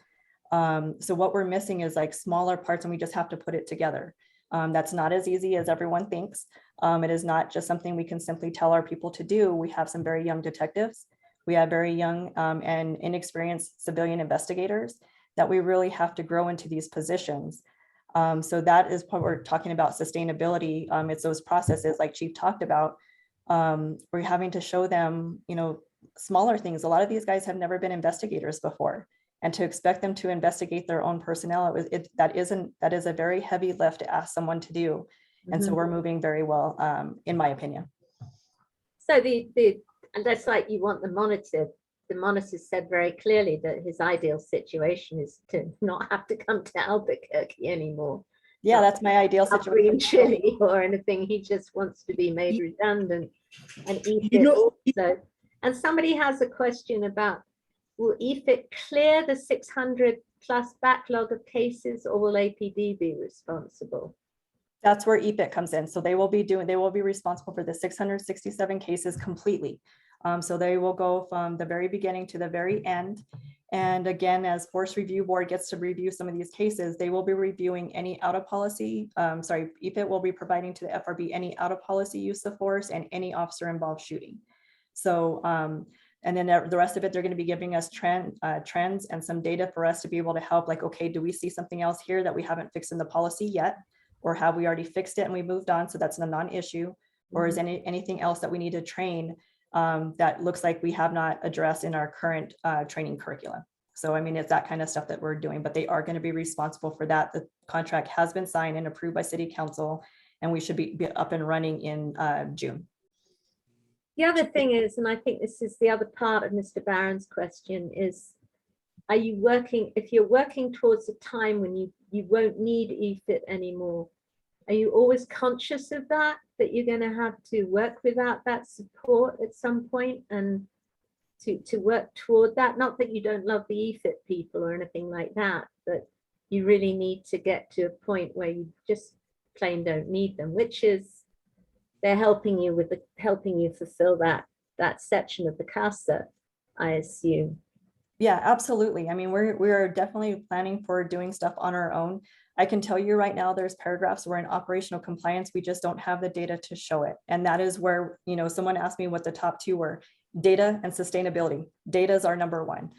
So what we're missing is like smaller parts and we just have to put it together. That's not as easy as everyone thinks. It is not just something we can simply tell our people to do. We have some very young detectives. We have very young and inexperienced civilian investigators that we really have to grow into these positions. So that is what we're talking about sustainability. It's those processes like Chief talked about. We're having to show them, you know, smaller things. A lot of these guys have never been investigators before. And to expect them to investigate their own personnel, that is a very heavy lift to ask someone to do. And so Mhm. we're moving very well, in my opinion. So and that's like you want the monitor. The monitor said very clearly that his ideal situation is to not have to come to Albuquerque anymore. Yeah, Not that's my ideal not bring situation. chili or anything. He just wants to be made redundant and eat You it know- also. And somebody has a question about, will EFIT clear the 600 plus backlog of cases, or will APD be responsible? That's where EPIT comes in. So they will be responsible for the 667 cases completely. So they will go from the very beginning to the very end. And again, as Force Review Board gets to review some of these cases, they will be reviewing any out of policy. EPIT will be providing to the FRB any out of policy use of force and any officer involved shooting. So, and then the rest of it, they're going to be giving us trends and some data for us to be able to help, like, okay, do we see something else here that we haven't fixed in the policy yet? Or have we already fixed it and we moved on? So that's a non-issue. Or is anything else that we need to train that looks like we have not addressed in our current training curricula? So, I mean, it's that kind of stuff that we're doing, but they are going to be responsible for that. The contract has been signed and approved by City Council, and we should be up and running in June. The other thing is, and I think this is the other part of Mr. Barron's question, is, are you working, if you're working towards a time when you won't need EFIT anymore, are you always conscious of that you're going to have to work without that support at some point, and to work toward that? Not that you don't love the EFIT people or anything like that, but you really need to get to a point where you just plain don't need them, which is they're helping you with helping you fulfill that section of the CASA, I assume. Yeah, absolutely. I mean, we're definitely planning for doing stuff on our own. I can tell you right now, there's paragraphs where in operational compliance, we just don't have the data to show it. And that is where, someone asked me what the top two were: data and sustainability. Data is our number one.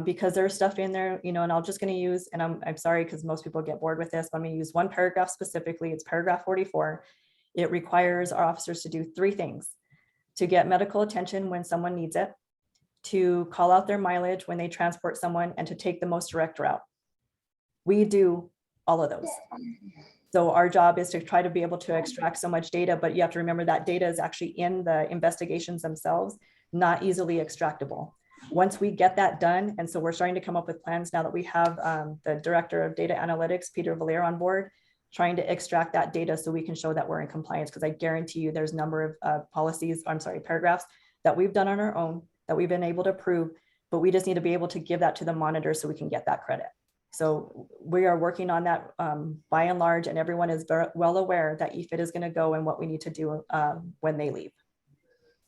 Because there's stuff in there, and I'm just going to use, and I'm sorry, because most people get bored with this, but I'm going to use one paragraph specifically. It's paragraph 44. It requires our officers to do three things: to get medical attention when someone needs it, to call out their mileage when they transport someone, and to take the most direct route. We do all of those. So our job is to try to be able to extract so much data, but you have to remember that data is actually in the investigations themselves, not easily extractable. Once we get that done, and so we're starting to come up with plans now that we have the Director of Data Analytics, Peter Valère, on board, trying to extract that data so we can show that we're in compliance, because I guarantee you there's a number of paragraphs that we've done on our own that we've been able to prove, but we just need to be able to give that to the monitor so we can get that credit. So we are working on that by and large, and everyone is very well aware that EFIT is going to go and what we need to do when they leave.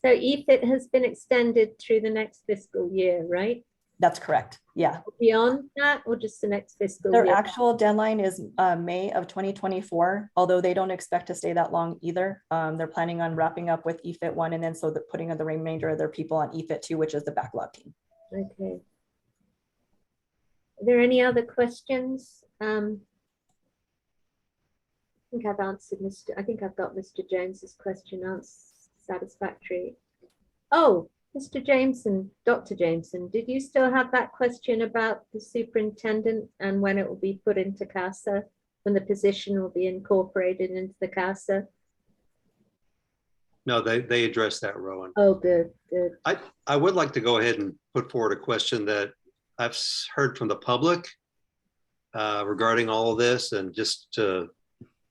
So EFIT has been extended through the next fiscal year, right? That's correct. Yeah. Beyond that, or just the next fiscal Their year? actual deadline is May of 2024, although they don't expect to stay that long either. They're planning on wrapping up with EFIT 1, and then so they're putting the remainder of their people on EFIT 2, which is the backlog team. Okay. Are there any other questions? I think I've answered I think I've got Mr. James's question satisfactory. Oh, Mr. Jameson, Dr. Jameson, did you still have that question about the superintendent and when it will be put into CASA, when the position will be incorporated into the CASA? No, they addressed that, Rowan. Oh, good. I would like to go ahead and put forward a question that I've heard from the public regarding all of this, and just to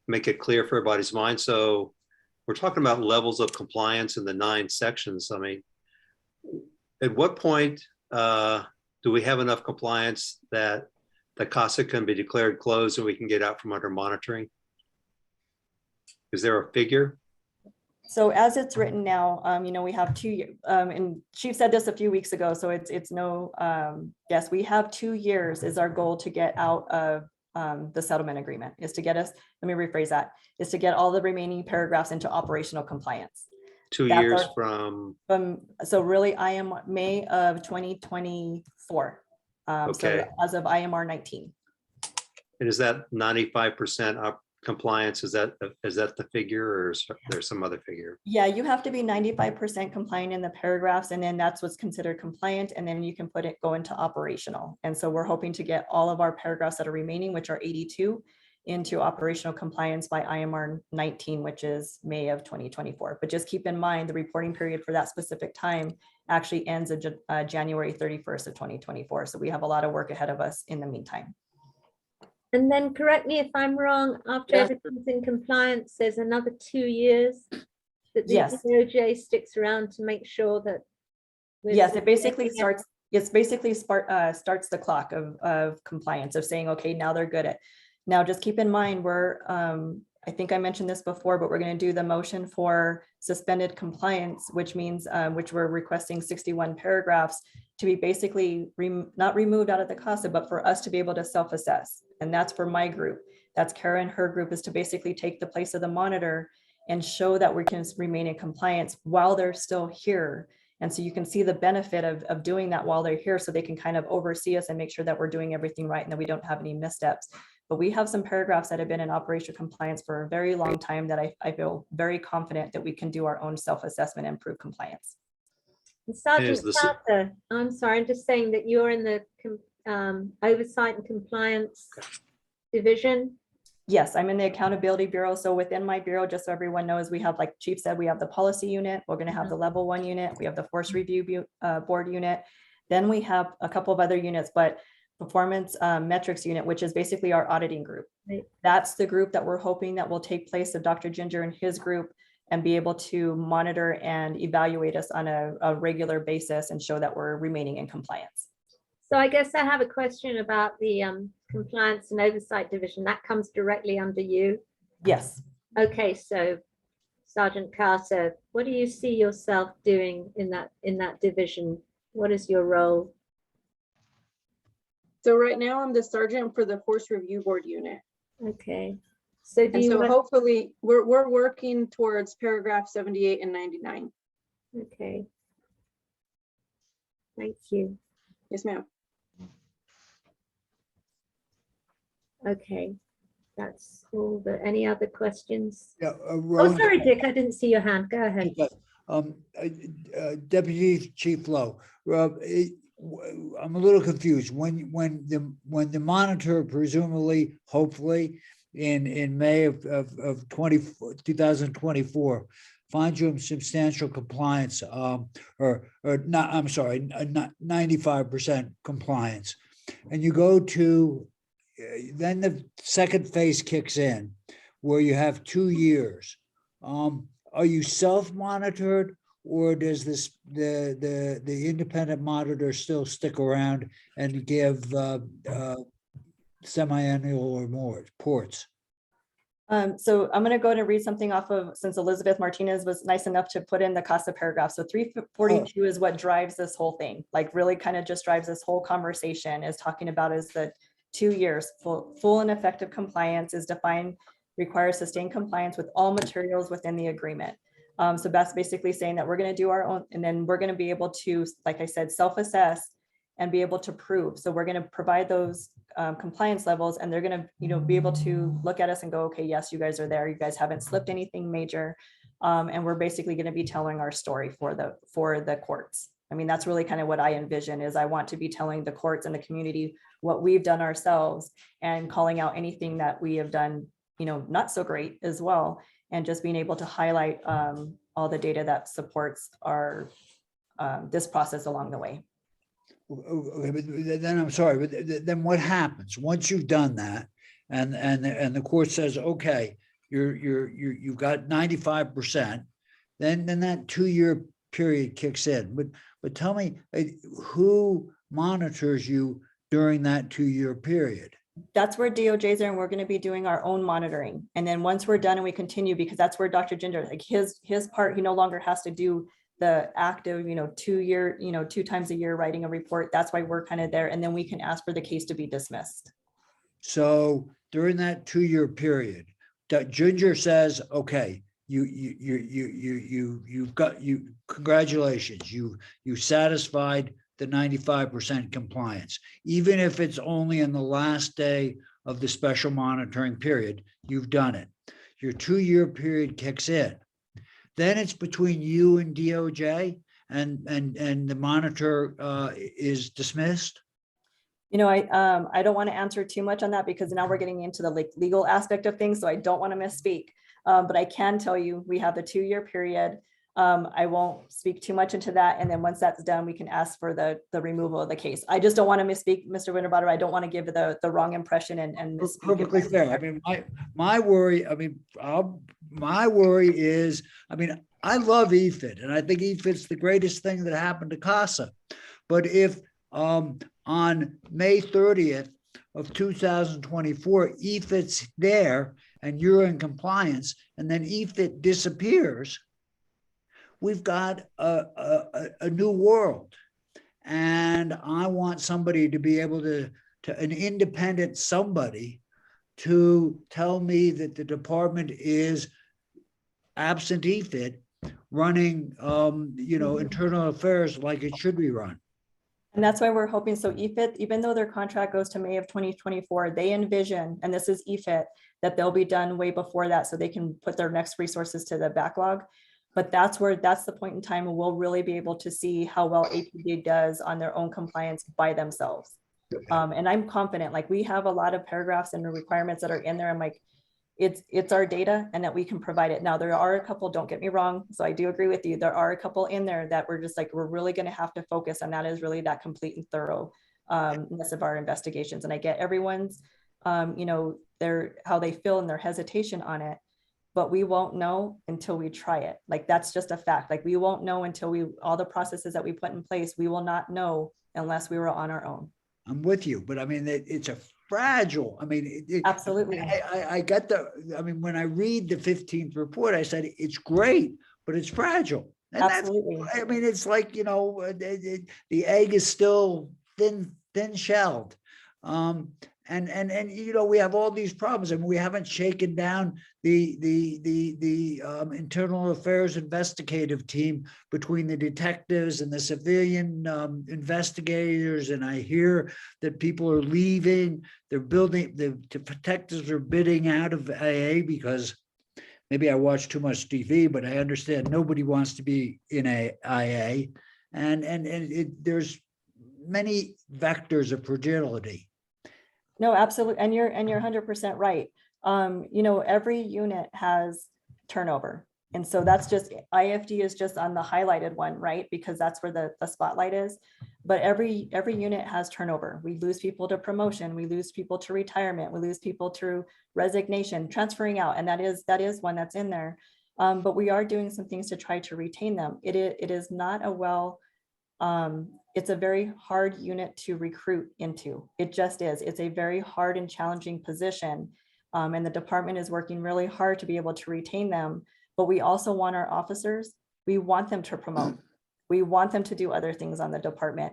make it clear for everybody's mind. So we're talking about levels of compliance in the 9 sections. I mean, at what point do we have enough compliance that the CASA can be declared closed and we can get out from under monitoring? Is there a figure? So as it's written now, we have 2 years, and Chief said this a few weeks ago, so it's no, yes, we have 2 years is our goal to get out of the settlement agreement, is to get us, let me rephrase that, is to get all the remaining paragraphs into operational compliance. 2 That's years our- from, So really May of 2024. Okay. So as of IMR 19. and is that 95% compliance, is that the figure, or is there some other figure? Yeah, you have to be 95% compliant in the paragraphs, and then that's what's considered compliant, and then you can go into operational. And so we're hoping to get all of our paragraphs that are remaining, which are 82, into operational compliance by IMR 19, which is May of 2024. But just keep in mind, the reporting period for that specific time actually ends January 31st of 2024. So we have a lot of work ahead of us in the meantime. And then correct me if I'm wrong, after Yeah. everything's in compliance, there's another 2 years that the Yes. DOJ sticks around to make sure that. we're Yes, it doing basically everything starts the clock of compliance, of saying, okay, now they're good at. Now, just keep in mind, I think I mentioned this before, but we're going to do the motion for suspended compliance, which means, which we're requesting 61 paragraphs to be basically not removed out of the CASA, but for us to be able to self-assess. And that's for my group. That's Kara and her group, is to basically take the place of the monitor and show that we can remain in compliance while they're still here. And so you can see the benefit of doing that while they're here, so they can kind of oversee us and make sure that we're doing everything right and that we don't have any missteps. But we have some paragraphs that have been in operational compliance for a very long time that I feel very confident that we can do our own self-assessment and improve compliance. And Sergeant Is this- Carter, I'm sorry, I'm just saying that you're in the Oversight and Compliance Division. Yes, I'm in the Accountability Bureau. So within my bureau, just so everyone knows, we have, like Chief said, we have the policy unit. We're going to have the level 1 unit. We have the force review board unit. Then we have a couple of other units, but performance metrics unit, which is basically our auditing group. Right. That's the group that we're hoping that will take place of Dr. Ginger and his group, and be able to monitor and evaluate us on a regular basis and show that we're remaining in compliance. So I guess I have a question about the Compliance and Oversight Division. That comes directly under you. Yes. Okay, so Sergeant Carter, what do you see yourself doing in that division? What is your role? So right now I'm the sergeant for the Force Review Board unit. Okay, so do And you so want- hopefully we're working towards paragraph 78 and 99. Okay. Thank you. Yes, ma'am. Okay, that's all. Any other questions? Yeah, Oh, Rowan, sorry, Dick, I didn't see your hand. Go ahead. Deputy Chief Lowe, I'm a little confused. When the monitor presumably, hopefully, in May of 2024, finds you in substantial compliance, or not, I'm sorry, not 95% compliance, and you go to, then the second phase kicks in, where you have 2 years. Are you self-monitored, or does the independent monitor still stick around and give semi-annual or more reports? So I'm going to go ahead and read something off of, since Elizabeth Martinez was nice enough to put in the CASA paragraph. So 342 is what drives this whole thing, like really kind of just drives this whole conversation, is talking about is the 2 years. Full and effective compliance is defined, requires sustained compliance with all materials within the agreement. So that's basically saying that we're going to do our own, and then we're going to be able to, like I said, self-assess and be able to prove. So we're going to provide those compliance levels, and they're going to, be able to look at us and go, okay, yes, you guys are there. You guys haven't slipped anything major. And we're basically going to be telling our story for the courts. I mean, that's really kind of what I envision, is I want to be telling the courts and the community what we've done ourselves, and calling out anything that we have done, not so great as well. And just being able to highlight all the data that supports our this process along the way. Okay, but then I'm sorry, but then what happens once you've done that, and the court says, okay, you've got 95%, then that 2-year period kicks in. But tell me, who monitors you during that 2-year period? That's where DOJ's are, and we're going to be doing our own monitoring. And then once we're done and we continue, because that's where Dr. Ginger, like his part, he no longer has to do the active, 2 times a year writing a report. That's why we're kind of there. And then we can ask for the case to be dismissed. So during that 2-year period, Ginger says, okay, congratulations, you satisfied the 95% compliance, even if it's only in the last day of the special monitoring period, you've done it. Your 2-year period kicks in. Then it's between you and DOJ, and the monitor is dismissed. You know, I don't want to answer too much on that because now we're getting into the legal aspect of things, so I don't want to misspeak. But I can tell you, we have the 2-year period. I won't speak too much into that. And then once that's done, we can ask for the removal of the case. I just don't want to misspeak, Mr. Winterbottom. I don't want to give the wrong impression and misspeak. Perfectly fair. I mean, my worry, my worry is, I love EFIT, and I think EFIT's the greatest thing that happened to CASA. But if on May 30th of 2024, EFIT's there and you're in compliance, and then EFIT disappears, we've got a new world. And I want somebody to be able to an independent somebody to tell me that the department is absent EFIT running, internal affairs like it should be run. And that's why we're hoping. So EFIT, even though their contract goes to May of 2024, they envision, and this is EFIT, that they'll be done way before that so they can put their next resources to the backlog. But that's the point in time when we'll really be able to see how well APD does on their own compliance by themselves. And I'm confident, like, we have a lot of paragraphs and the requirements that are in there. I'm like, it's our data and that we can provide it. Now, there are a couple, don't get me wrong. So I do agree with you. There are a couple in there that we're just like, we're really going to have to focus on. That is really that complete and thorough of our investigations. And I get everyone's, how they feel and their hesitation on it, but we won't know until we try it. Like, that's just a fact. Like, we won't know until all the processes that we put in place, we will not know unless we were on our own. I'm with you, but it's a fragile. Absolutely. I got when I read the 15th report, I said, it's great, but it's fragile. And Absolutely. It's like, the egg is still thin shelled. We have all these problems, and we haven't shaken down the internal affairs investigative team between the detectives and the civilian investigators. And I hear that people are leaving. They're building, the detectives are bidding out of AA because maybe I watch too much TV, but I understand nobody wants to be in IA. And there's many vectors of fragility. No, absolutely. And you're 100% right. Every unit has turnover. And so that's just, IFD is just on the highlighted one, right? Because that's where the spotlight is. But every unit has turnover. We lose people to promotion. We lose people to retirement. We lose people to resignation, transferring out. And that is one that's in there. But we are doing some things to try to retain them. It is not it's a very hard unit to recruit into. It just is. It's a very hard and challenging position. And the department is working really hard to be able to retain them. But we also want our officers, we want them to promote. We want them to do other things on the department.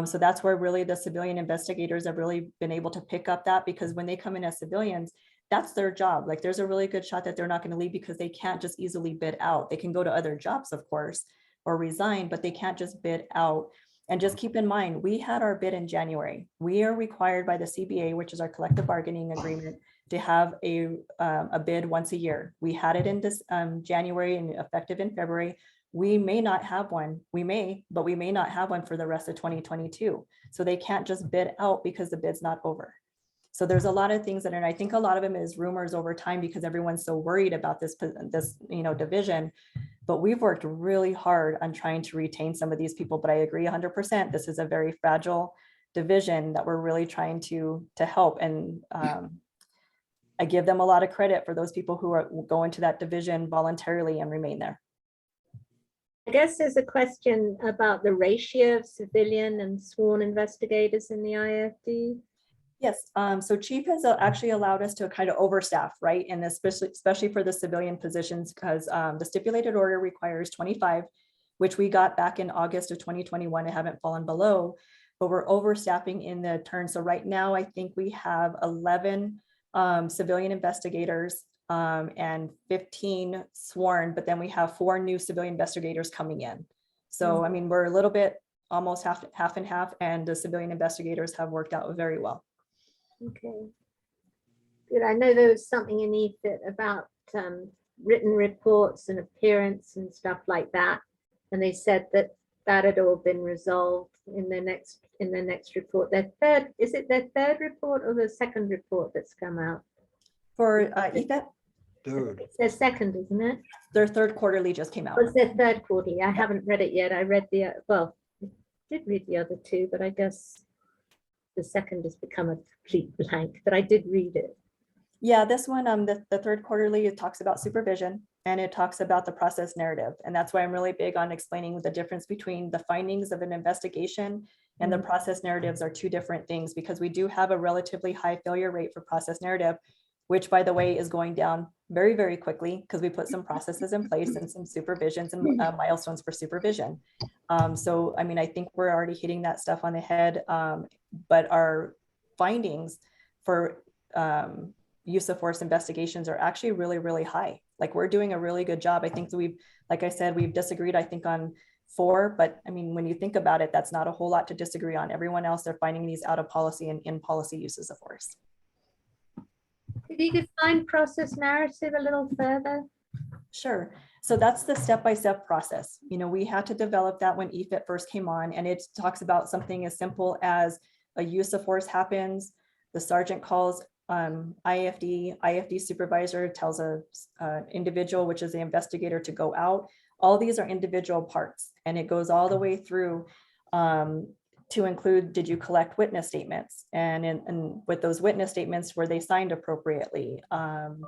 So that's where really the civilian investigators have really been able to pick up that, because when they come in as civilians, that's their job. Like, there's a really good shot that they're not going to leave because they can't just easily bid out. They can go to other jobs, of course, or resign, but they can't just bid out. And just keep in mind, we had our bid in January. We are required by the CBA, which is our collective bargaining agreement, to have a bid once a year. We had it in this January and effective in February. We may not have one. But we may not have one for the rest of 2022. So they can't just bid out because the bid's not over. So there's a lot of things that, and I think a lot of them is rumors over time because everyone's so worried about this division. But we've worked really hard on trying to retain some of these people. But I agree 100%. This is a very fragile division that we're really trying to help. And I give them a lot of credit for those people who go into that division voluntarily and remain there. I guess there's a question about the ratio of civilian and sworn investigators in the IFD. Yes, so Chief has actually allowed us to kind of overstaff, right? And especially for the civilian positions, because the stipulated order requires 25, which we got back in August of 2021. I haven't fallen below, but we're overstaffing in the turn. So right now, I think we have 11 civilian investigators and 15 sworn, but then we have 4 new civilian investigators coming in. So, I mean, we're a little bit almost half and half, and the civilian investigators have worked out very well. Okay. Good. I know there was something in EFIT about written reports and appearance and stuff like that. And they said that that had all been resolved in their next report. Is it their third report or the second report that's come out? For EFIT, Third. It's their second, isn't it? their third quarterly just came out. Or it's their third quarterly? I haven't read it yet. I read well, I did read the other two, but I guess the second has become a complete blank, but I did read it. Yeah, this one, the third quarterly, it talks about supervision and it talks about the process narrative. And that's why I'm really big on explaining the difference between the findings of an investigation and the process narratives are two different things, because we do have a relatively high failure rate for process narrative, which by the way is going down very, very quickly because we put some processes in place and some supervisions and milestones for supervision. So, I mean, I think we're already hitting that stuff on the head, but our findings for use of force investigations are actually really, really high. Like we're doing a really good job. I think we've, like I said, we've disagreed, I think on 4, but I mean, when you think about it, that's not a whole lot to disagree on. Everyone else, they're finding these out of policy and in policy uses of force. Could you define process narrative a little further? Sure. So that's the step-by-step process. You know, we had to develop that when EFIT first came on, and it talks about something as simple as a use of force happens. The sergeant calls IFD supervisor tells a individual, which is the investigator, to go out. All these are individual parts, and it goes all the way through to include, did you collect witness statements? And with those witness statements, were they signed appropriately?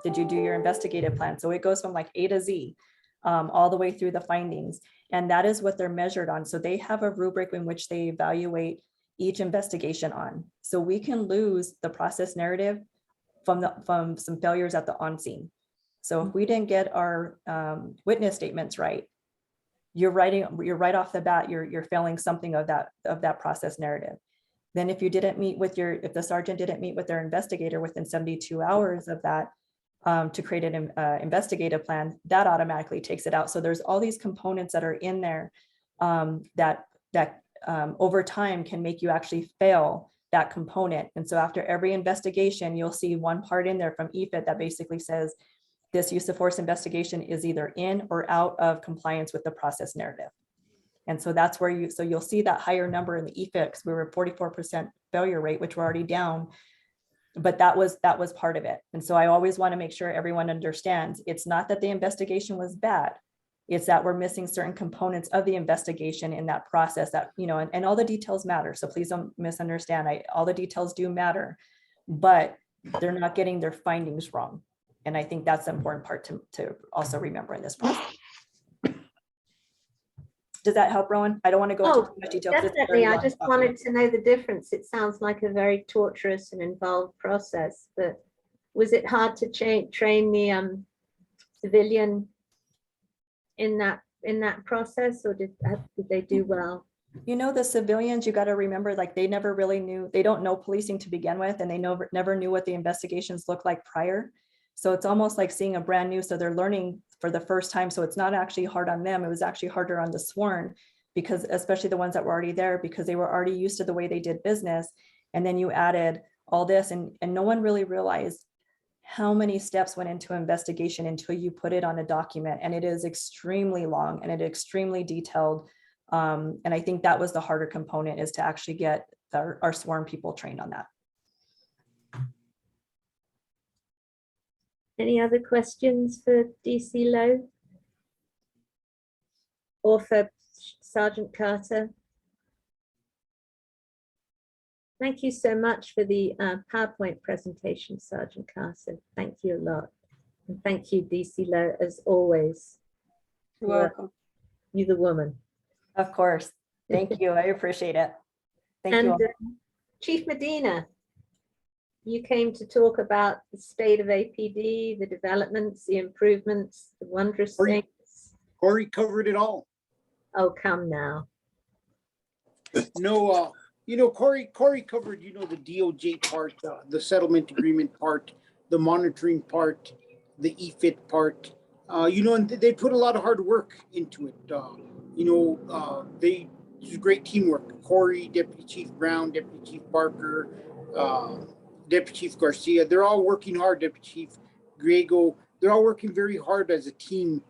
Did you do your investigative plan? So it goes from like A to Z, all the way through the findings. And that is what they're measured on. So they have a rubric in which they evaluate each investigation on. So we can lose the process narrative from some failures at the on scene. So if we didn't get our witness statements right, you're right off the bat, you're failing something of that process narrative. Then if if the sergeant didn't meet with their investigator within 72 hours of that to create an investigative plan, that automatically takes it out. So there's all these components that are in there that over time can make you actually fail that component. And so after every investigation, you'll see one part in there from EFIT that basically says this use of force investigation is either in or out of compliance with the process narrative. And so that's where you'll see that higher number in the EFIT, because we were 44% failure rate, which we're already down, but that was part of it. And so I always want to make sure everyone understands it's not that the investigation was bad. It's that we're missing certain components of the investigation in that process that, you know, and all the details matter. So please don't misunderstand. All the details do matter, but they're not getting their findings wrong. And I think that's the important part to also remember in this process. Does that help, Rowan? I don't want to go into too much detail. Definitely. I just wanted to know the difference. It sounds like a very torturous and involved process, but was it hard to train the civilian in that process, or did they do well? You know, the civilians, you got to remember, like they never really knew, they don't know policing to begin with, and they never knew what the investigations looked like prior. So it's almost like seeing a brand new, so they're learning for the first time. So it's not actually hard on them. It was actually harder on the sworn, because especially the ones that were already there, because they were already used to the way they did business. And then you added all this, and no one really realized how many steps went into investigation until you put it on a document. And it is extremely long and it is extremely detailed. And I think that was the harder component, is to actually get our sworn people trained on that. Any other questions for DC Lowe? Or for Sergeant Carter? Thank you so much for the PowerPoint presentation, Sergeant Carter. Thank you a lot. And thank you, DC Lowe, as always. You're welcome. You're the woman. Of course. Thank you. I appreciate it. Thank And you. Chief Medina, you came to talk about the state of APD, the developments, the improvements, the wondrous things. Corey covered it all. Oh, come now. No, you know, Corey covered, you know, the DOJ part, the settlement agreement part, the monitoring part, the EFIT part. You know, and they put a lot of hard work into it. You know, it was great teamwork. Corey, Deputy Chief Brown, Deputy Chief Barker, Deputy Chief Garcia. They're all working hard, Deputy Chief Griego. They're all working very hard as a team,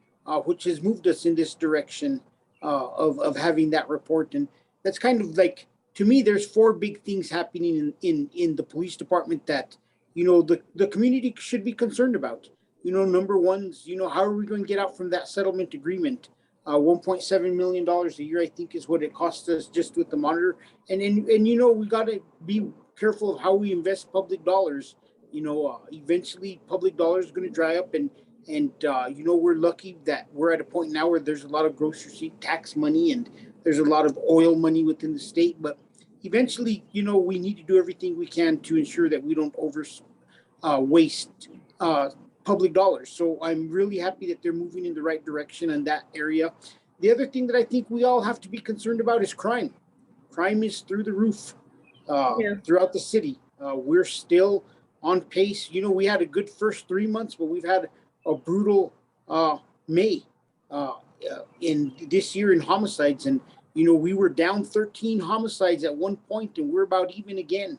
which has moved us in this direction of having that report. And that's kind of like, to me, there's four big things happening in the police department that, you know, the community should be concerned about. You know, number one's, you know, how are we going to get out from that settlement agreement? $1.7 million a year, I think, is what it costs us just with the monitor. And you know, we got to be careful of how we invest public dollars. You know, eventually public dollars are going to dry up, and you know, we're lucky that we're at a point now where there's a lot of grocery receipt tax money and there's a lot of oil money within the state. But eventually, you know, we need to do everything we can to ensure that we don't waste public dollars. So I'm really happy that they're moving in the right direction in that area. The other thing that I think we all have to be concerned about is crime. Crime is through the roof throughout the city. We're still on pace. You know, we had a good first 3 months, but we've had a brutal May in this year in homicides. And, you know, we were down 13 homicides at one point, and we're about even again.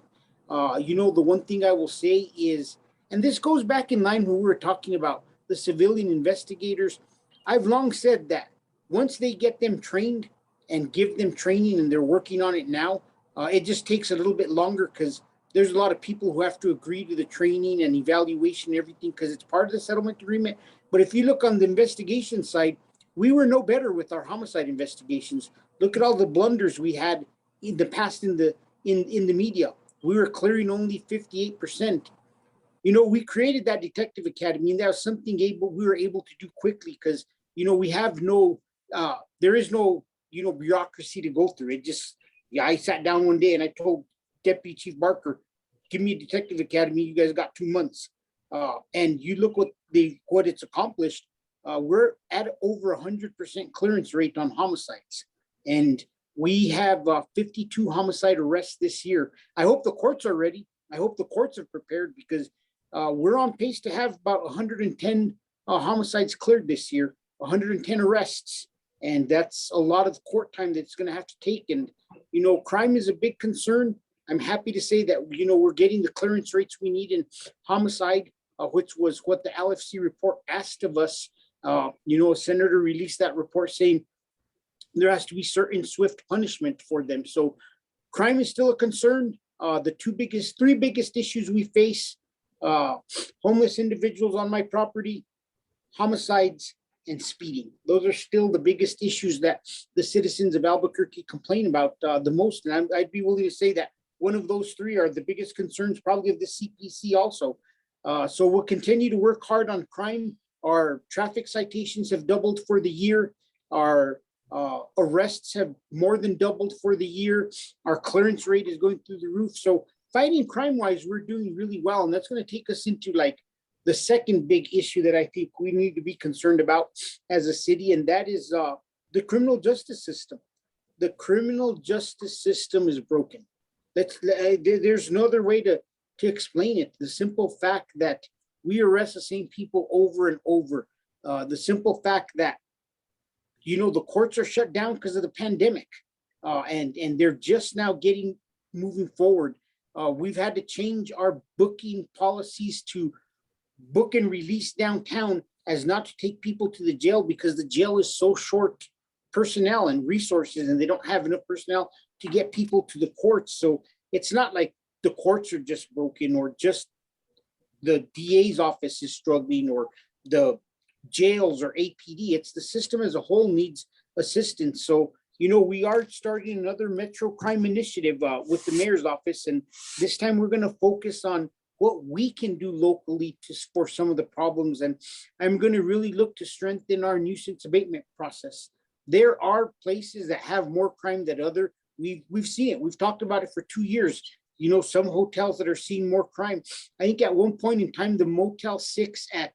You know, the one thing I will say is, and this goes back in line when we were talking about the civilian investigators. I've long said that once they get them trained and give them training, and they're working on it now, it just takes a little bit longer because there's a lot of people who have to agree to the training and evaluation and everything because it's part of the settlement agreement. But if you look on the investigation side, we were no better with our homicide investigations. Look at all the blunders we had in the past in the media. We were clearing only 58%. You know, we created that detective academy, and that was something we were able to do quickly because, you know, we have there is no, you know, bureaucracy to go through. It just, I sat down one day and I told Deputy Chief Barker, give me a detective academy. You guys got 2 months. And you look what it's accomplished. We're at over 100% clearance rate on homicides. And we have 52 homicide arrests this year. I hope the courts are ready. I hope the courts are prepared because we're on pace to have about 110 homicides cleared this year, 110 arrests. And that's a lot of court time that's going to have to take. And, you know, crime is a big concern. I'm happy to say that, you know, we're getting the clearance rates we need in homicide, which was what the LFC report asked of us. You know, a senator released that report saying there has to be certain swift punishment for them. So crime is still a concern. The three biggest issues we face, homeless individuals on my property, homicides, and speeding. Those are still the biggest issues that the citizens of Albuquerque complain about the most. And I'd be willing to say that one of those three are the biggest concerns probably of the CPC also. So we'll continue to work hard on crime. Our traffic citations have doubled for the year. Our arrests have more than doubled for the year. Our clearance rate is going through the roof. So fighting crime-wise, we're doing really well. And that's going to take us into like the second big issue that I think we need to be concerned about as a city, and that is the criminal justice system. The criminal justice system is broken. There's no other way to explain it. The simple fact that we arrest the same people over and over. The simple fact that, you know, the courts are shut down because of the pandemic, and they're just now moving forward. We've had to change our booking policies to book and release downtown as not to take people to the jail because the jail is so short personnel and resources, and they don't have enough personnel to get people to the courts. So it's not like the courts are just broken or just the DA's office is struggling or the jails or APD. It's the system as a whole needs assistance. So, you know, we are starting another Metro Crime Initiative with the mayor's office. And this time we're going to focus on what we can do locally for some of the problems. And I'm going to really look to strengthen our nuisance abatement process. There are places that have more crime than other. We've seen it. We've talked about it for 2 years. You know, some hotels that are seeing more crime. I think at one point in time, the Motel 6 at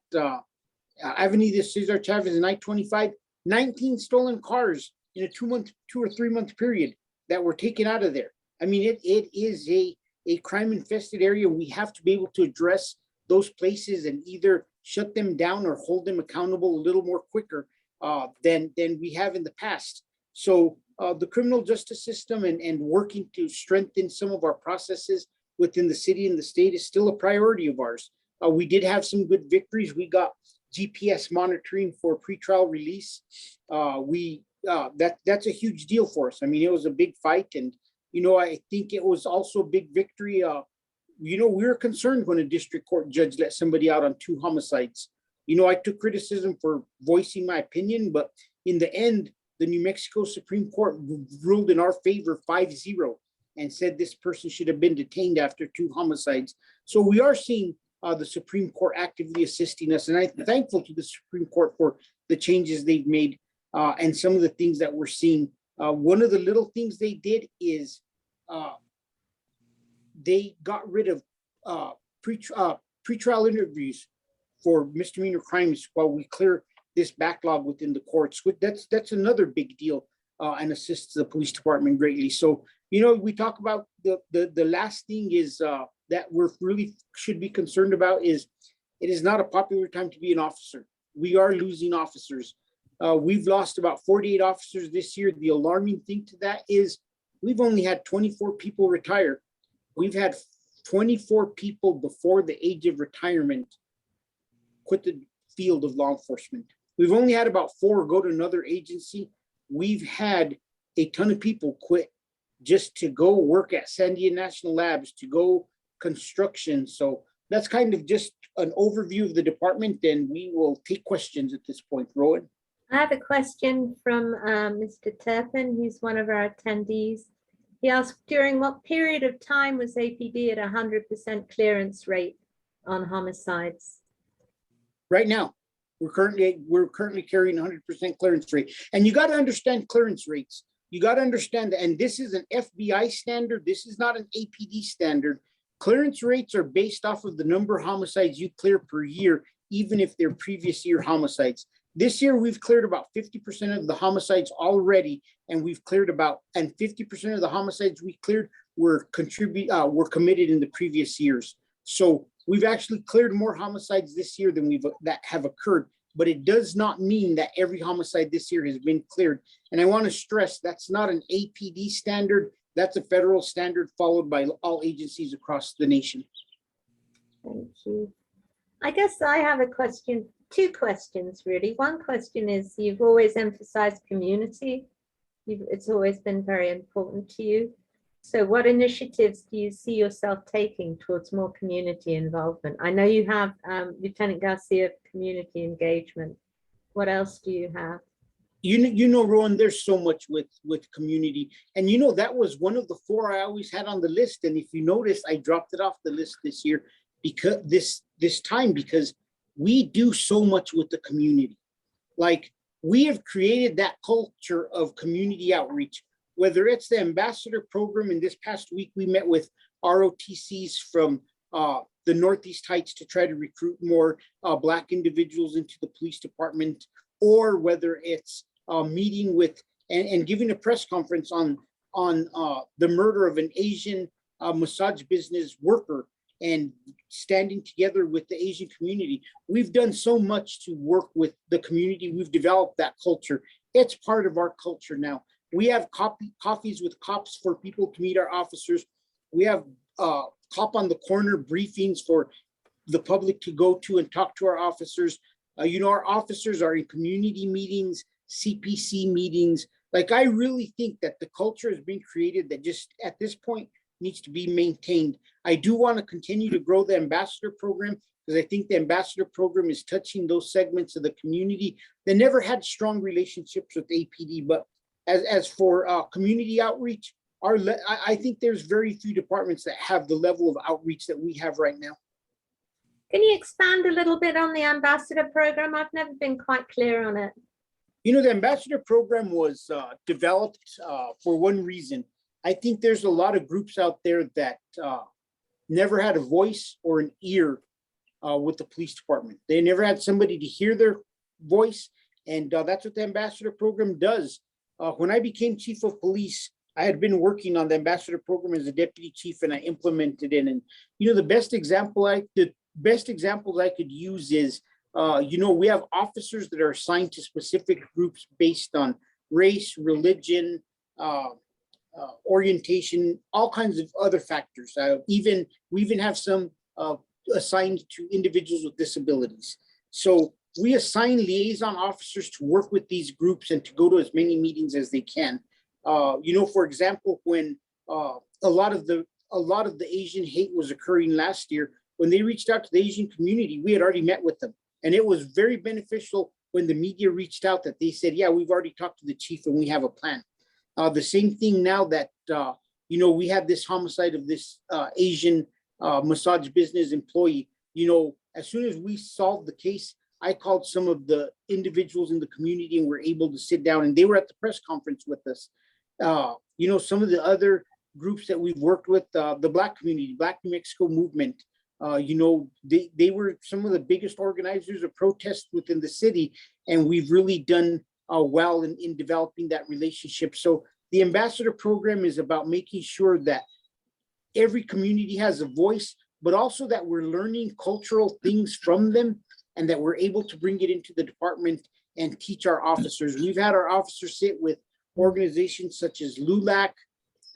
Avenida de Cesar Chavez and I-25, 19 stolen cars in a 2 or 3 month period that were taken out of there. I mean, it is a crime infested area. We have to be able to address those places and either shut them down or hold them accountable a little more quicker than we have in the past. So the criminal justice system and working to strengthen some of our processes within the city and the state is still a priority of ours. We did have some good victories. We got GPS monitoring for pretrial release. That's a huge deal for us. I mean, it was a big fight, and I think it was also a big victory. We were concerned when a district court judge let somebody out on 2 homicides. I took criticism for voicing my opinion, but in the end, the New Mexico Supreme Court ruled in our favor 5-0 and said this person should have been detained after 2 homicides. So we are seeing the Supreme Court actively assisting us, and I'm thankful to the Supreme Court for the changes they've made and some of the things that we're seeing. One of the little things they did is they got rid of pretrial interviews for misdemeanor crimes while we clear this backlog within the courts. That's another big deal and assists the police department greatly. So, we talk about the last thing is that we're really should be concerned about is it is not a popular time to be an officer. We are losing officers. We've lost about 48 officers this year. The alarming thing to that is we've only had 24 people retire. We've had 24 people before the age of retirement quit the field of law enforcement. We've only had about 4 go to another agency. We've had a ton of people quit just to go work at Sandia National Labs, to go construction. So that's kind of just an overview of the department, and we will take questions at this point. Rowan? I have a question from Mr. Turpin, who's one of our attendees. He asked, during what period of time was APD at 100% clearance rate on homicides? Right now, we're currently carrying 100% clearance rate. And you got to understand clearance rates. You got to understand that, and this is an FBI standard. This is not an APD standard. Clearance rates are based off of the number of homicides you clear per year, even if they're previous year homicides. This year, we've cleared about 50% of the homicides already, and we've cleared and 50% of the homicides we cleared were committed in the previous years. So we've actually cleared more homicides this year than that have occurred, but it does not mean that every homicide this year has been cleared. And I want to stress that's not an APD standard. That's a federal standard followed by all agencies across the nation. Thank you. I guess I have a question, 2 questions really. One question is, you've always emphasized community. It's always been very important to you. So what initiatives do you see yourself taking towards more community involvement? I know you have Lieutenant Garcia community engagement. What else do you have? Rowan, there's so much with community. And that was one of the 4 I always had on the list. And if you notice, I dropped it off the list this year because this time, because we do so much with the community. Like, we have created that culture of community outreach, whether it's the ambassador program. In this past week, we met with ROTCs from the Northeast Heights to try to recruit more Black individuals into the police department, or whether it's meeting with and giving a press conference on the murder of an Asian massage business worker and standing together with the Asian community. We've done so much to work with the community. We've developed that culture. It's part of our culture now. We have coffees with cops for people to meet our officers. We have cop on the corner briefings for the public to go to and talk to our officers. Our officers are in community meetings, CPC meetings. Like, I really think that the culture has been created that just at this point needs to be maintained. I do want to continue to grow the ambassador program, because I think the ambassador program is touching those segments of the community that never had strong relationships with APD. But as for community outreach, I think there's very few departments that have the level of outreach that we have right now. Can you expand a little bit on the ambassador program? I've never been quite clear on it. The ambassador program was developed for one reason. I think there's a lot of groups out there that never had a voice or an ear with the police department. They never had somebody to hear their voice, and that's what the ambassador program does. When I became chief of police, I had been working on the ambassador program as a deputy chief, and I implemented it. And the best examples I could use is, we have officers that are assigned to specific groups based on race, religion, orientation, all kinds of other factors. We even have some assigned to individuals with disabilities. So we assign liaison officers to work with these groups and to go to as many meetings as they can. For example, when a lot of the Asian hate was occurring last year, when they reached out to the Asian community, we had already met with them. And it was very beneficial when the media reached out that they said, yeah, we've already talked to the chief and we have a plan. The same thing now that, we had this homicide of this Asian massage business employee. As soon as we solved the case, I called some of the individuals in the community and were able to sit down, and they were at the press conference with us. Some of the other groups that we've worked with, the Black community, Black New Mexico movement, they were some of the biggest organizers of protests within the city, and we've really done well in developing that relationship. So the ambassador program is about making sure that every community has a voice, but also that we're learning cultural things from them and that we're able to bring it into the department and teach our officers. We've had our officers sit with organizations such as LULAC,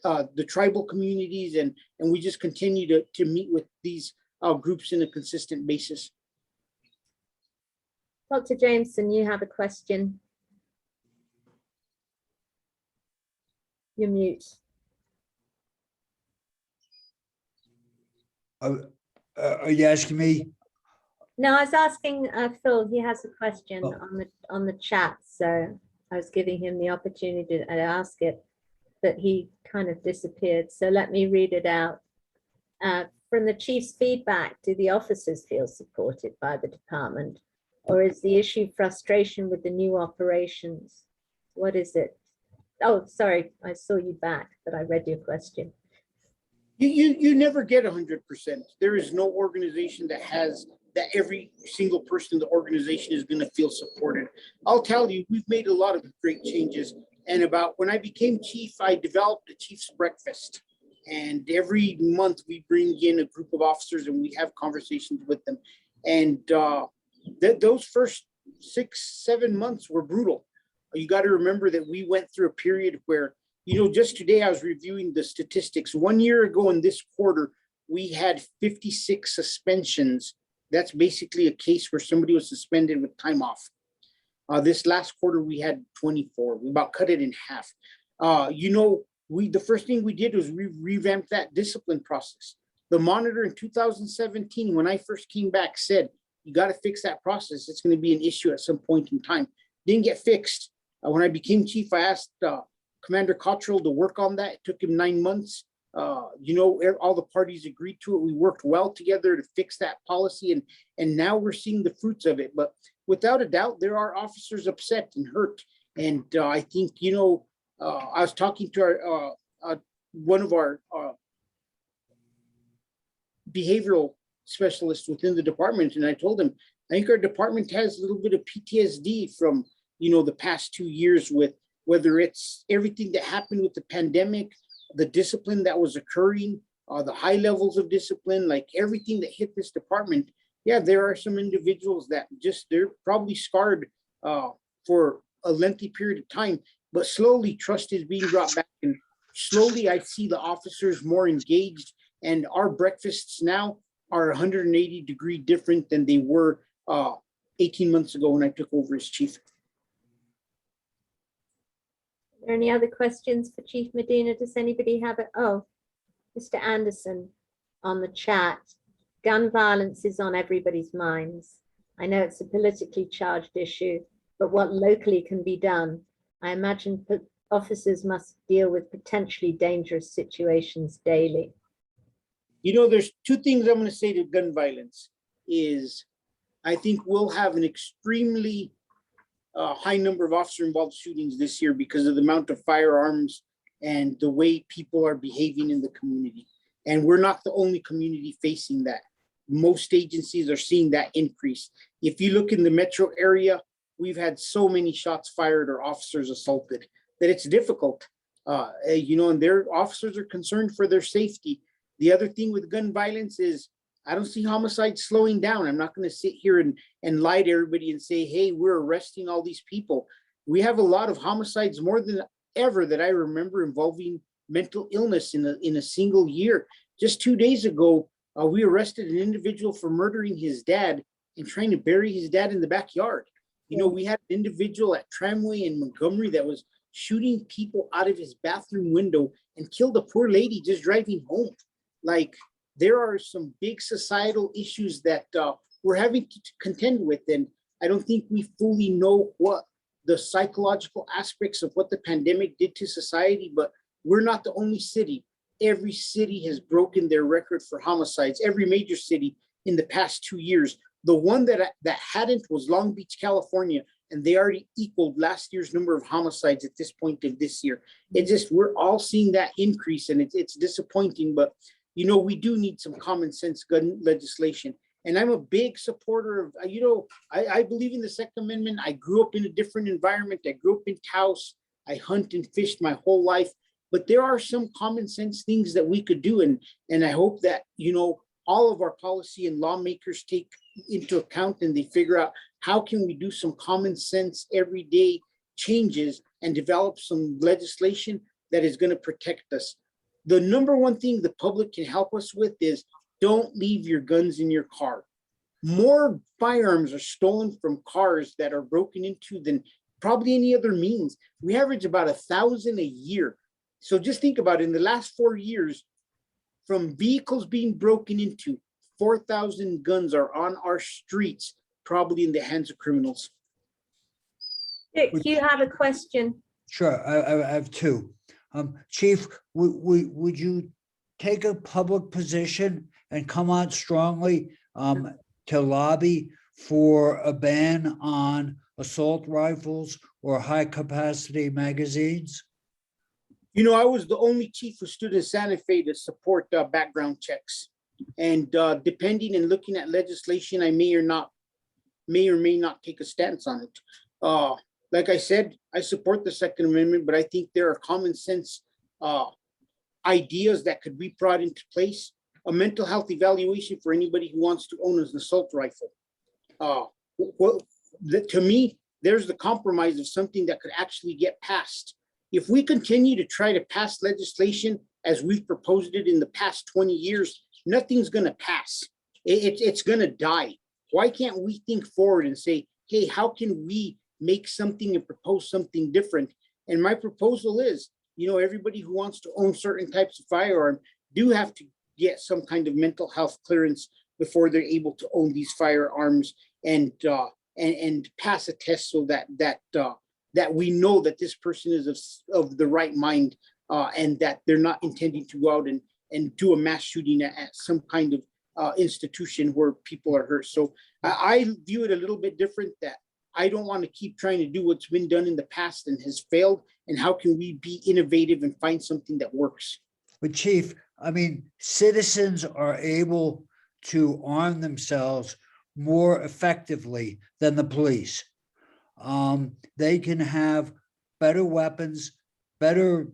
the tribal communities, and we just continue to meet with these groups on a consistent basis. Dr. Jameson, you have a question. You're mute. Are you asking me? No, I was asking Phil. He has a question Oh. on the chat, so I was giving him the opportunity to ask it, but he kind of disappeared. So let me read it out. From the chief's feedback, do the officers feel supported by the department, or is the issue frustration with the new operations? What is it? Oh, sorry, I saw you back, but I read your question. You never get 100%. There is no organization that has that every single person in the organization is going to feel supported. I'll tell you, we've made a lot of great changes. And when I became chief, I developed a chief's breakfast. And every month we bring in a group of officers and we have conversations with them. And those first 6-7 months were brutal. You got to remember that we went through a period where, just today I was reviewing the statistics. 1 year ago in this quarter, we had 56 suspensions. That's basically a case where somebody was suspended with time off. This last quarter, we had 24. We about cut it in half. The first thing we did was we revamped that discipline process. The monitor in 2017, when I first came back, said, you got to fix that process. It's going to be an issue at some point in time. Didn't get fixed. When I became chief, I asked Commander Cottrell to work on that. It took him 9 months. All the parties agreed to it. We worked well together to fix that policy, and now we're seeing the fruits of it. But without a doubt, there are officers upset and hurt. And I think, I was talking to one of our behavioral specialists within the department, and I told him, I think our department has a little bit of PTSD from, the past 2 years, with whether it's everything that happened with the pandemic, the discipline that was occurring, the high levels of discipline, like everything that hit this department. Yeah, there are some individuals that they're probably scarred for a lengthy period of time, but slowly trust is being brought back, and slowly I see the officers more engaged, and our breakfasts now are 180 degree different than they were 18 months ago when I took over as chief. Are there any other questions for Chief Medina? Does anybody have it? Oh, Mr. Anderson on the chat. Gun violence is on everybody's minds. I know it's a politically charged issue, but what locally can be done? I imagine officers must deal with potentially dangerous situations daily. There's two things I'm going to say to gun violence is I think we'll have an extremely high number of officer-involved shootings this year because of the amount of firearms and the way people are behaving in the community. And we're not the only community facing that. Most agencies are seeing that increase. If you look in the metro area, we've had so many shots fired or officers assaulted that it's difficult, and their officers are concerned for their safety. The other thing with gun violence is I don't see homicides slowing down. I'm not going to sit here and lie to everybody and say, hey, we're arresting all these people. We have a lot of homicides, more than ever that I remember, involving mental illness in a single year. Just 2 days ago, we arrested an individual for murdering his dad and trying to bury his dad in the backyard. You know, we had an individual at Tramway in Montgomery that was shooting people out of his bathroom window and killed a poor lady just driving home. Like, there are some big societal issues that we're having to contend with. And I don't think we fully know what the psychological aspects of what the pandemic did to society, but we're not the only city. Every city has broken their record for homicides, every major city in the past 2 years. The one that hadn't was Long Beach, California, and they already equaled last year's number of homicides at this point of this year. It just, we're all seeing that increase, and it's disappointing, but you know, we do need some common sense gun legislation. And I'm a big supporter of, you know, I believe in the Second Amendment. I grew up in a different environment. I grew up in Taos. I hunt and fished my whole life, but there are some common sense things that we could do. And I hope that, you know, all of our policy and lawmakers take into account and they figure out how can we do some common sense everyday changes and develop some legislation that is going to protect us. The number one thing the public can help us with is don't leave your guns in your car. More firearms are stolen from cars that are broken into than probably any other means. We average about 1,000 a year. So just think about it, in the last 4 years, from vehicles being broken into, 4,000 guns are on our streets, probably in the hands of criminals. Dick, you have a question? Sure, I have two. Chief, would you take a public position and come out strongly to lobby for a ban on assault rifles or high-capacity magazines? You know, I was the only chief who stood in Santa Fe to support background checks. And depending and looking at legislation, I may or may not take a stance on it. Like I said, I support the Second Amendment, but I think there are common sense ideas that could be brought into place. A mental health evaluation for anybody who wants to own an assault rifle. To me, there's the compromise of something that could actually get passed. If we continue to try to pass legislation as we've proposed it in the past 20 years, nothing's going to pass. It's going to die. Why can't we think forward and say, hey, how can we make something and propose something different? And my proposal is, you know, everybody who wants to own certain types of firearm do have to get some kind of mental health clearance before they're able to own these firearms and pass a test so that we know that this person is of the right mind and that they're not intending to go out and do a mass shooting at some kind of institution where people are hurt. So I view it a little bit different, that I don't want to keep trying to do what's been done in the past and has failed. And how can we be innovative and find something that works? But Chief, I mean, citizens are able to arm themselves more effectively than the police. They can have better weapons, better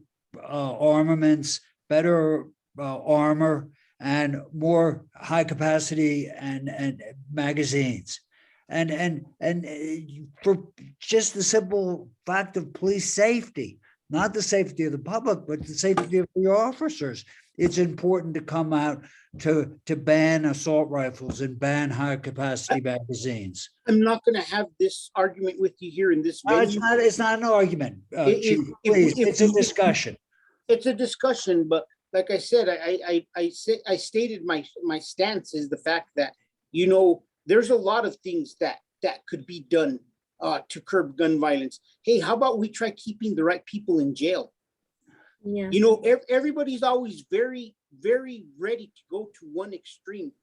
armaments, better armor, and more high capacity and magazines. And for just the simple fact of police safety, not the safety of the public, but the safety of your officers, it's important to come out to ban assault rifles and ban high capacity magazines. I'm not going to have this argument with you here in this venue. It's not an argument, Chief, please, it's a discussion. It's a discussion, but like I said, I stated my stance is the fact that, you know, there's a lot of things that could be done to curb gun violence. Hey, how about we try keeping the right people in jail? Yeah. You know, everybody's always very, very ready to go to one extreme.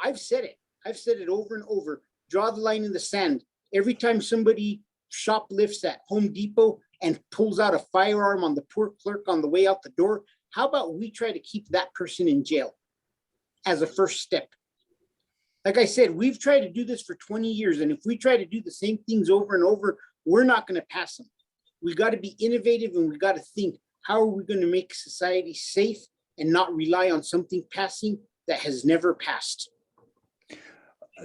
I've said it over and over. Draw the line in the sand. Every time somebody shoplifts at Home Depot and pulls out a firearm on the poor clerk on the way out the door, how about we try to keep that person in jail as a first step? Like I said, we've tried to do this for 20 years. And if we try to do the same things over and over, we're not going to pass them. We got to be innovative, and we got to think, how are we going to make society safe and not rely on something passing that has never passed?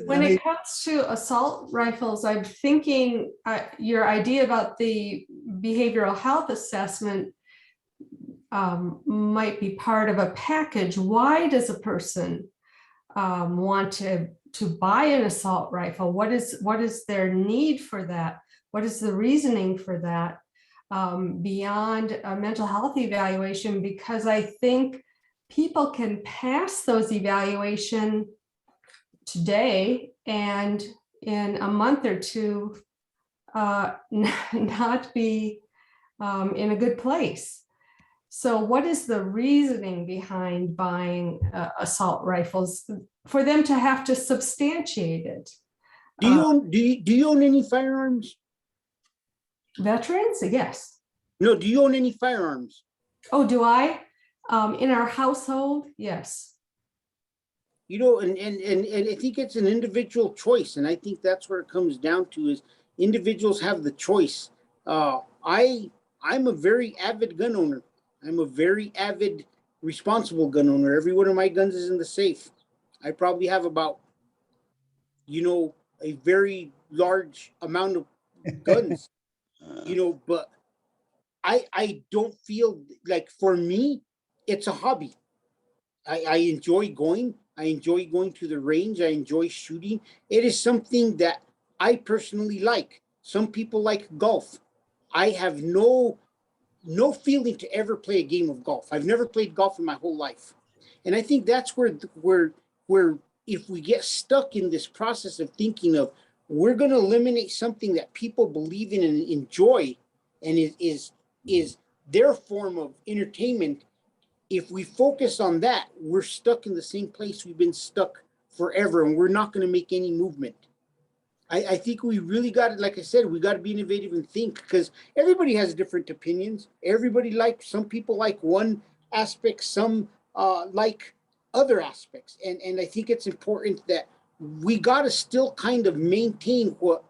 When it comes to assault rifles, I'm thinking your idea about the behavioral health assessment, might be part of a package. Why does a person want to buy an assault rifle? What is their need for that? What is the reasoning for that beyond a mental health evaluation? Because I think people can pass those evaluation today and in a month or two not be in a good place. So what is the reasoning behind buying assault rifles for them to have to substantiate it? Do you own any firearms? Veterans? Yes. No, do you own any firearms? Oh, do I? In our household? Yes. You know, and I think it's an individual choice. And I think that's where it comes down to is individuals have the choice. I'm a very avid gun owner. I'm a very avid, responsible gun owner. Every one of my guns is in the safe. I probably have about, you know, a very large amount of guns, you know, but I don't feel like, for me, it's a hobby. I enjoy going. I enjoy going to the range. I enjoy shooting. It is something that I personally like. Some people like golf. I have no feeling to ever play a game of golf. I've never played golf in my whole life. And I think that's where if we get stuck in this process of thinking of, we're going to eliminate something that people believe in and enjoy, and is their form of entertainment. If we focus on that, we're stuck in the same place we've been stuck forever, and we're not going to make any movement. I think we really got to, like I said, we got to be innovative and think, because everybody has different opinions. Everybody some people like one aspect, some like other aspects. And I think it's important that we got to still kind of maintain what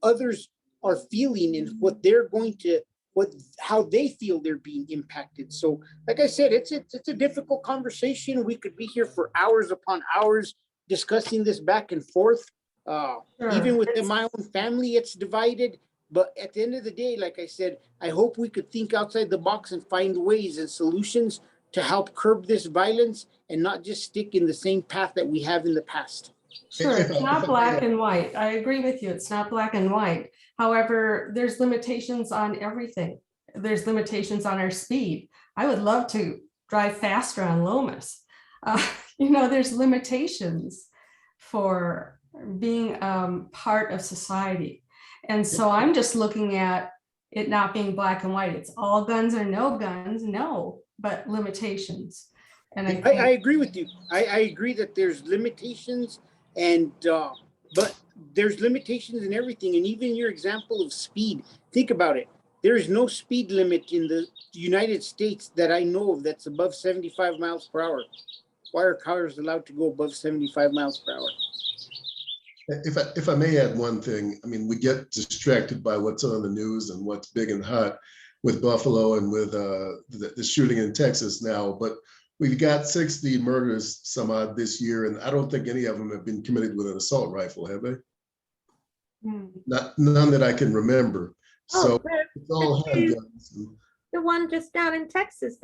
others are feeling and what they're going to, how they feel they're being impacted. So like I said, it's a difficult conversation. We could be here for hours upon hours discussing this back and forth. Even within my own family, it's divided. But at the end of the day, like I said, I hope we could think outside the box and find ways and solutions to help curb this violence and not just stick in the same path that we have in the past. Sure, it's not black and white. I agree with you. It's not black and white. However, there's limitations on everything. There's limitations on our speed. I would love to drive faster on Lomas. You know, there's limitations for being part of society. And so I'm just looking at it not being black and white. It's all guns or no guns, no, but limitations. And I agree with you. I agree that there's limitations, and but there's limitations in everything. And even your example of speed, think about it. There is no speed limit in the United States that I know of that's above 75 miles per hour. Why are cars allowed to go above 75 miles per hour? If I may add one thing, I mean, we get distracted by what's on the news and what's big and hot with Buffalo and with the shooting in Texas now, but we've got 60 murders some odd this year, and I don't think any of them have been committed with an assault rifle, have they? None that I can remember. So it's all handguns. The one just down in Texas,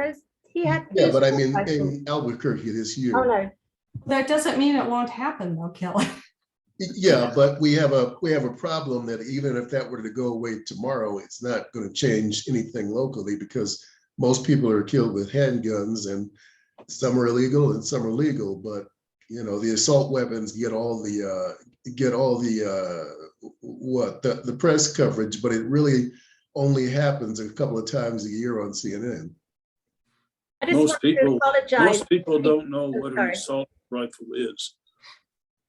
he had. Yeah, but I mean, in Albuquerque this year. Oh no. That doesn't mean it won't happen though, Kelly. Yeah, but we have a problem that even if that were to go away tomorrow, it's not going to change anything locally, because most people are killed with handguns, and some are illegal and some are legal. But you know, the assault weapons get all the press coverage, but it really only happens a couple of times a year on CNN. Most people don't know what an assault rifle is.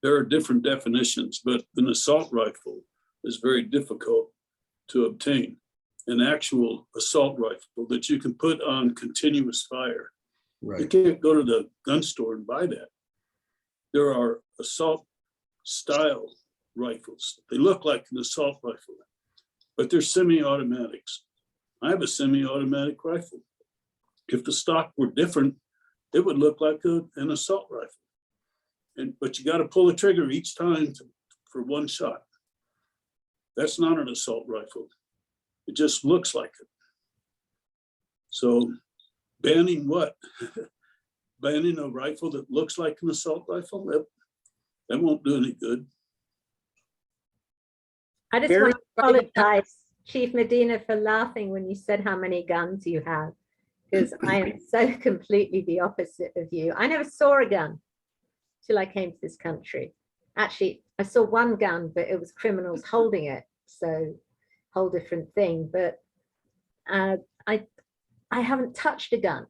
There are different definitions, but an assault rifle is very difficult to obtain. An actual assault rifle that you can put on continuous fire. Right. You can't go to the gun store and buy that. There are assault style rifles. They look like an assault rifle, but they're semi-automatics. I have a semi-automatic rifle. If the stock were different, it would look like an assault rifle. But you got to pull the trigger each time for one shot. That's not an assault rifle. It just looks like it. So banning what? Banning a rifle that looks like an assault rifle? That won't do any good. I just Very want to excited. apologize, Chief Medina, for laughing when you said how many guns you have, because I am so completely the opposite of you. I never saw a gun till I came to this country. Actually, I saw one gun, but it was criminals holding it, so whole different thing. But I haven't touched a gun.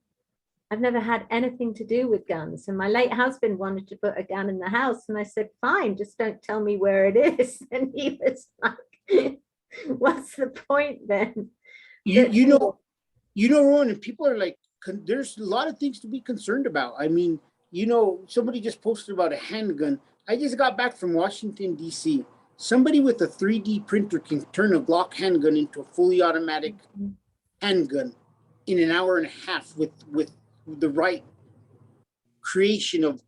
I've never had anything to do with guns. And my late husband wanted to put a gun in the house. And I said, fine, just don't tell me where it is. And he was like, what's the point then? You know, Rowan, and people are like, there's a lot of things to be concerned about. I mean, you know, somebody just posted about a handgun. I just got back from Washington, D.C. Somebody with a 3D printer can turn a Glock handgun into a fully automatic handgun in an hour and a half with the right creation of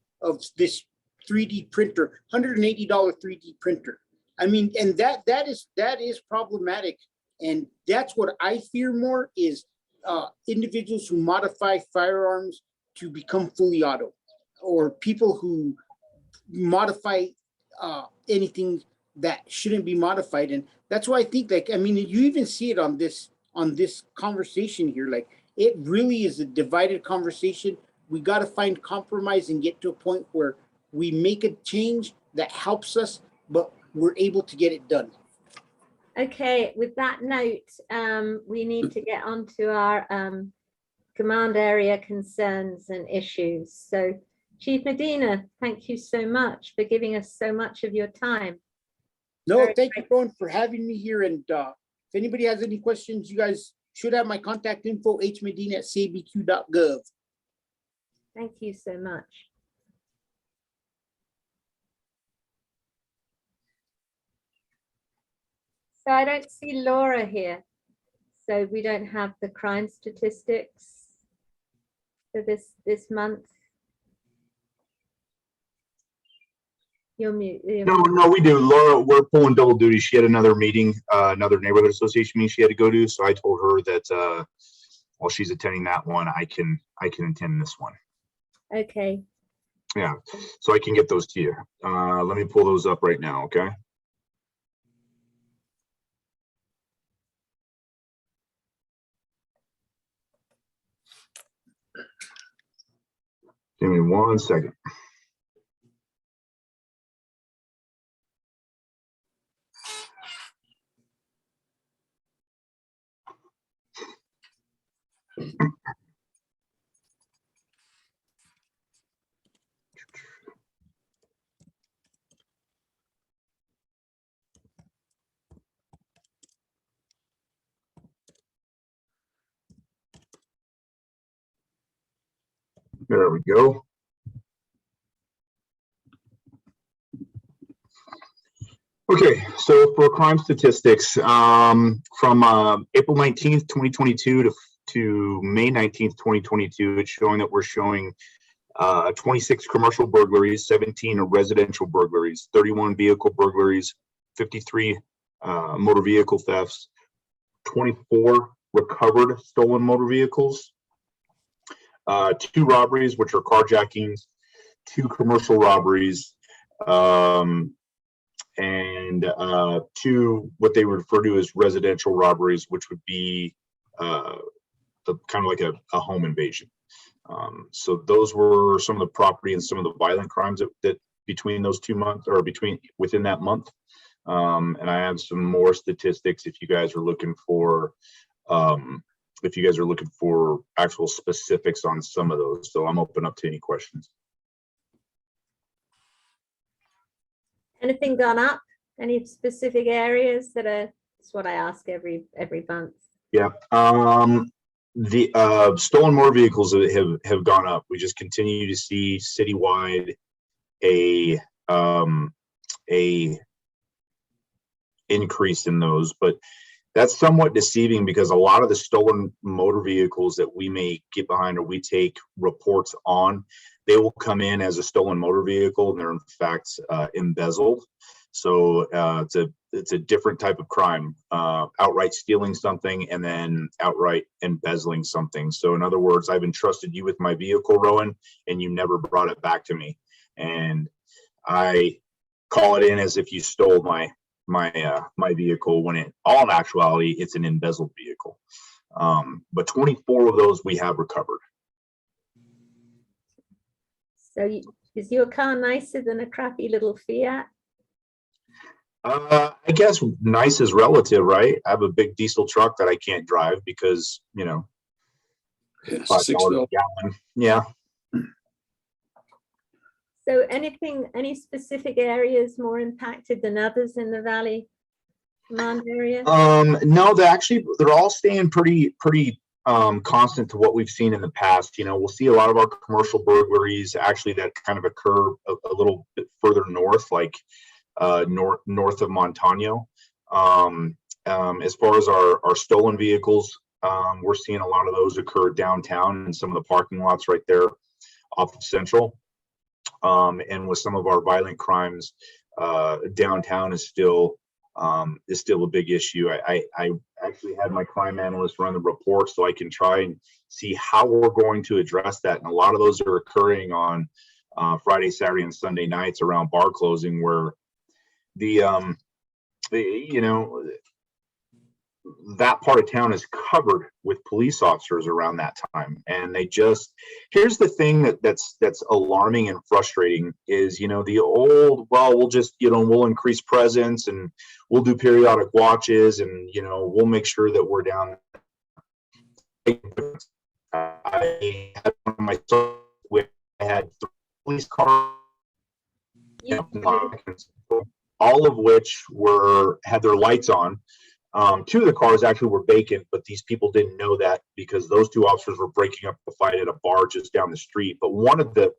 this 3D printer, $180 3D printer. I mean, and that is problematic. And that's what I fear more is individuals who modify firearms to become fully auto, or people who modify anything that shouldn't be modified. And that's why I think, like, I mean, you even see it on this conversation here. Like, it really is a divided conversation. We got to find compromise and get to a point where we make a change that helps us, but we're able to get it done. Okay, with that note, we need to get on to our command area concerns and issues. So Chief Medina, thank you so much for giving us so much of your time. No, thank you, Rowan, for having me here. And if anybody has any questions, you guys should have my contact info, hmedina@cabq.gov. Thank you so much. So I don't see Laura here. So we don't have the crime statistics for this month. You're mute. No, we do. Laura, we're pulling double duty. She had another meeting, another neighborhood association meeting she had to go to. So I told her that while she's attending that one, I can attend this one. Okay. Yeah, so I can get those to you. Let me pull those up right now, okay? Give me 1 second. There we go. Okay, so for crime statistics, from April 19th, 2022 to May 19th, 2022, it's showing that we're showing 26 commercial burglaries, 17 residential burglaries, 31 vehicle burglaries, 53 motor vehicle thefts, 24 recovered stolen motor vehicles, 2 robberies, which are carjackings, 2 commercial robberies, and 2 what they refer to as residential robberies, which would be the kind of like a home invasion. So those were some of the property and some of the violent crimes that between those 2 months, or within that month. And I have some more statistics if you guys are looking for actual specifics on some of those. So I'm open up to any questions. Anything gone up? Any specific areas that are? That's what I ask every month. Yeah. The stolen motor vehicles have gone up. We just continue to see citywide a increase in those, but that's somewhat deceiving because a lot of the stolen motor vehicles that we may get behind or we take reports on, they will come in as a stolen motor vehicle and they're in fact embezzled. So it's it's a different type of crime, outright stealing something and then outright embezzling something. So in other words, I've entrusted you with my vehicle, Rowan, and you never brought it back to me. And I call it in as if you stole my vehicle, when in all actuality, it's an embezzled vehicle. But 24 of those we have recovered. So is your car nicer than a crappy little Fiat? I guess nice is relative, right? I have a big diesel truck that I can't drive because, you know, Yeah, $5 $6. a gallon. Yeah. So any specific areas more impacted than others in the Valley Command area? No, they're all staying pretty constant to what we've seen in the past. You know, we'll see a lot of our commercial burglaries actually that kind of occur a little bit further north, like north of Montano. As far as our stolen vehicles, we're seeing a lot of those occur downtown in some of the parking lots right there off of Central. And with some of our violent crimes, downtown is still a big issue. I actually had my crime analyst run the report so I can try and see how we're going to address that. And a lot of those are occurring on Friday, Saturday, and Sunday nights around bar closing, where you know, that part of town is covered with police officers around that time. And they just, here's the thing that's alarming and frustrating is, you know, the old, well, we'll just, you know, we'll increase presence and we'll do periodic watches and, you know, we'll make sure that we're down. I had one of my sons with, I had 3 police cars, all of which had their lights on. 2 of the cars actually were vacant, but these people didn't know that because those 2 officers were breaking up the fight at a bar just down the street. But one of the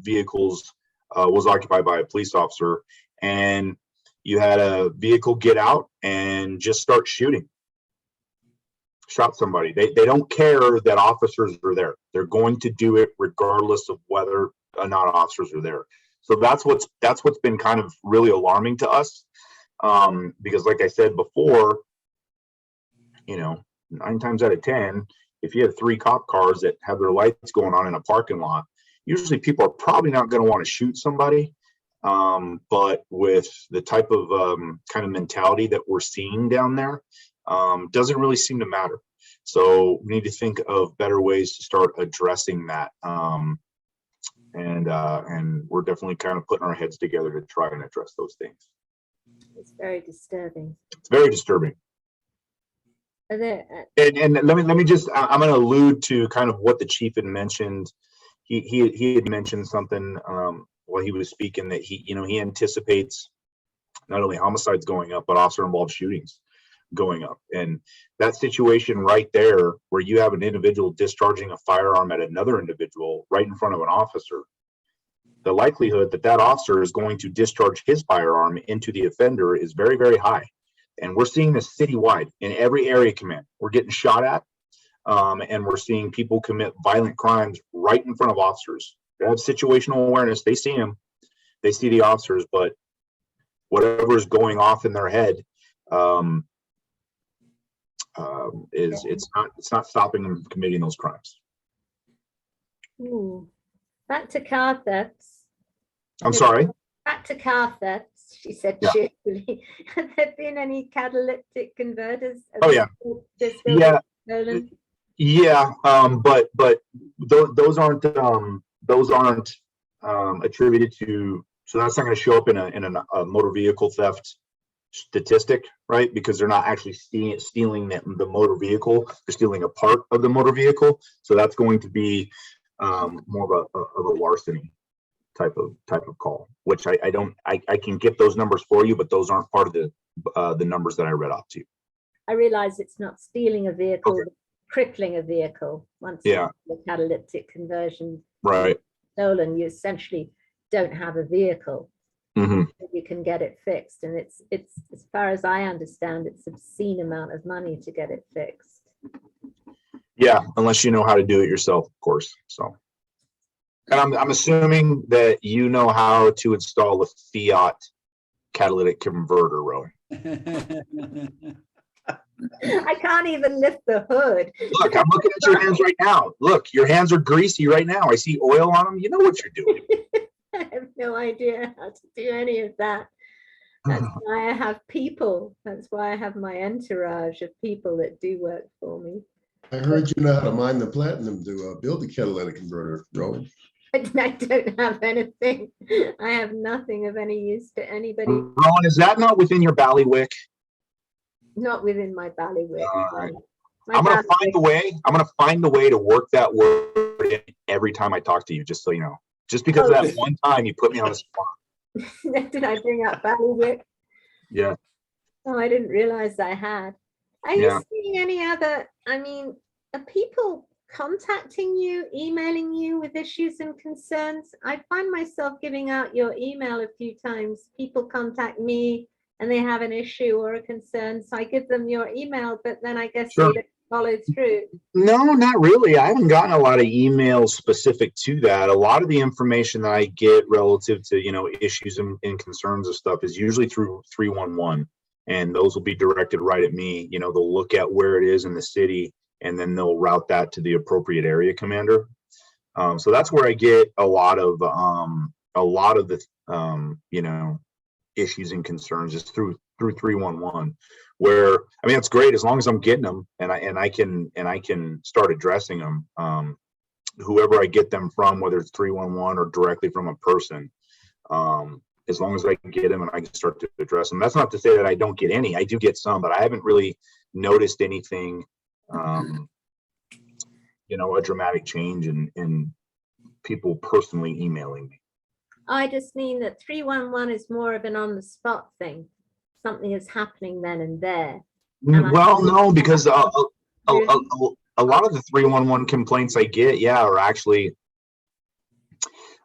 vehicles was occupied by a police officer, and you had a vehicle get out and just start shooting. Shot somebody. They don't care that officers are there. They're going to do it regardless of whether or not officers are there. So that's what's been kind of really alarming to us. Because like I said before, you know, 9 times out of 10, if you have 3 cop cars that have their lights going on in a parking lot, usually people are probably not going to want to shoot somebody. But with the type of kind of mentality that we're seeing down there, doesn't really seem to matter. So we need to think of better ways to start addressing that. And we're definitely kind of putting our heads together to try and address those things. It's very disturbing. It's very disturbing. Are there, And let me just, I'm going to allude to kind of what the chief had mentioned. He had mentioned something while he was speaking that he anticipates not only homicides going up, but officer involved shootings going up. And that situation right there, where you have an individual discharging a firearm at another individual right in front of an officer, the likelihood that that officer is going to discharge his firearm into the offender is very, very high. And we're seeing this citywide in every area command. We're getting shot at, and we're seeing people commit violent crimes right in front of officers. They have situational awareness. They see them, they see the officers, but whatever is going off in their head it's not stopping them from committing those crimes. ooh, back to car thefts. I'm sorry. Back to car thefts, she said Yeah. cheerfully. Have there been any catalytic converters? Oh, yeah. Yeah. Stolen? Yeah, but those aren't attributed to. So that's not going to show up in a motor vehicle theft statistic, right? Because they're not actually stealing the motor vehicle; they're stealing a part of the motor vehicle. So that's going to be more of a larceny type of call, which I can get those numbers for you, but those aren't part of the numbers that I read off to you. I realize it's not stealing a vehicle, Okay. but crippling a vehicle. Once Yeah. the catalytic conversion Right. stolen, you essentially don't have a vehicle. Mm-hmm. You can get it fixed, and it's as far as I understand, it's an obscene amount of money to get it fixed. Yeah, unless you know how to do it yourself, of course. So, and I'm assuming that you know how to install a Fiat catalytic converter, Rowan. I can't even lift the hood. Look, I'm looking at your hands right now. Look, your hands are greasy right now. I see oil on them. You know what you're doing. I have no idea how to do any of that. That's why I have people. That's why I have my entourage of people that do work for me. I heard you know how to mine the platinum to build a catalytic converter, Rowan. I don't have anything. I have nothing of any use to anybody. Rowan, is that not within your ballywick? Not within my bailiwick. Alright. My I'm gonna find bailiwick- a way. I'm gonna find a way to work that word in every time I talk to you, just so you know. Just because of that one time you put me on the spot. Did I bring up bailiwick? Yeah. Oh, I didn't realize I had. Are Yeah. you seeing any other, I mean, are people contacting you, emailing you with issues and concerns? I find myself giving out your email a few times. People contact me and they have an issue or a concern, so I give them your email, but then I guess Sure. they don't follow through. No, not really. I haven't gotten a lot of emails specific to that. A lot of the information that I get relative to, you know, issues and concerns of stuff is usually through 311. And those will be directed right at me. You know, they'll look at where it is in the city and then they'll route that to the appropriate area commander. So that's where I get a lot of the, you know, issues and concerns is through 311, where, I mean, it's great as long as I'm getting them and I can start addressing them. Whoever I get them from, whether it's 311 or directly from a person, as long as I can get them and I can start to address them. That's not to say that I don't get any. I do get some, but I haven't really noticed anything, you know, a dramatic change in people personally emailing me. I just mean that 311 is more of an on the spot thing. Something is happening then and there. Well, no, because a lot of the 311 complaints I get, yeah, are actually,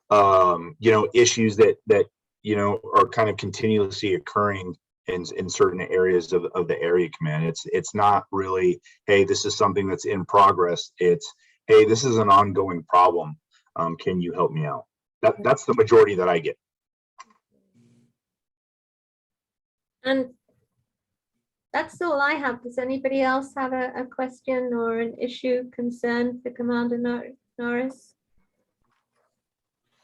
you know, issues that you know are kind of continuously occurring in certain areas of the area command. It's not really, hey, this is something that's in progress. It's, hey, this is an ongoing problem. Can you help me out? That's the majority that I get. And that's all I have. Does anybody else have a question or an issue, concern for Commander Norris?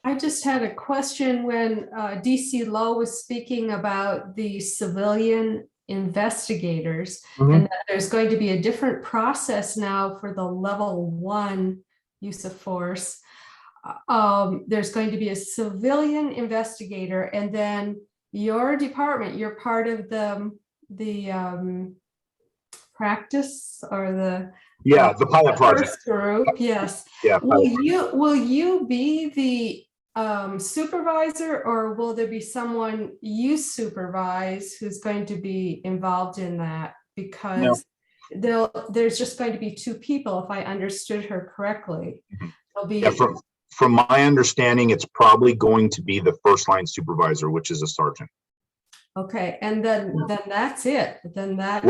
I just had a question when DC Lowe was speaking about the civilian investigators, and that there's going to be a different process now for the level 1 use of force. There's going to be a civilian investigator, and then your department, you're part of the practice or the pilot project first group. Yes. Yeah. Will you be the supervisor, or will there be someone you supervise who's going to be involved in that? Because there's just going to be 2 people, if I understood her correctly. There'll be from my understanding, it's probably going to be the first line supervisor, which is a sergeant. Okay, and then that's it. Then that's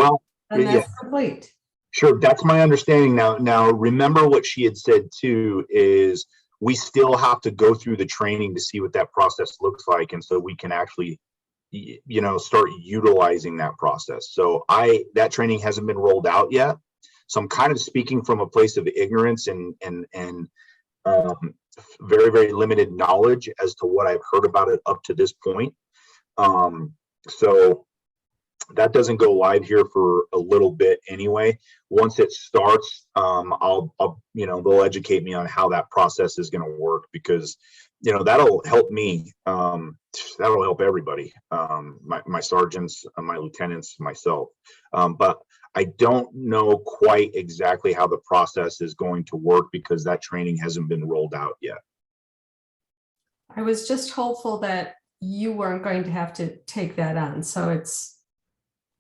complete. Sure, that's my understanding. Now, remember what she had said too is we still have to go through the training to see what that process looks like, and so we can actually, you know, start utilizing that process. So that training hasn't been rolled out yet. So I'm kind of speaking from a place of ignorance and very, very limited knowledge as to what I've heard about it up to this point. So that doesn't go live here for a little bit anyway. Once it starts, I'll you know, they'll educate me on how that process is going to work, because, you know, that'll help me. That'll help everybody. My sergeants, my lieutenants, myself. But I don't know quite exactly how the process is going to work because that training hasn't been rolled out yet. I was just hopeful that you weren't going to have to take that on. So it's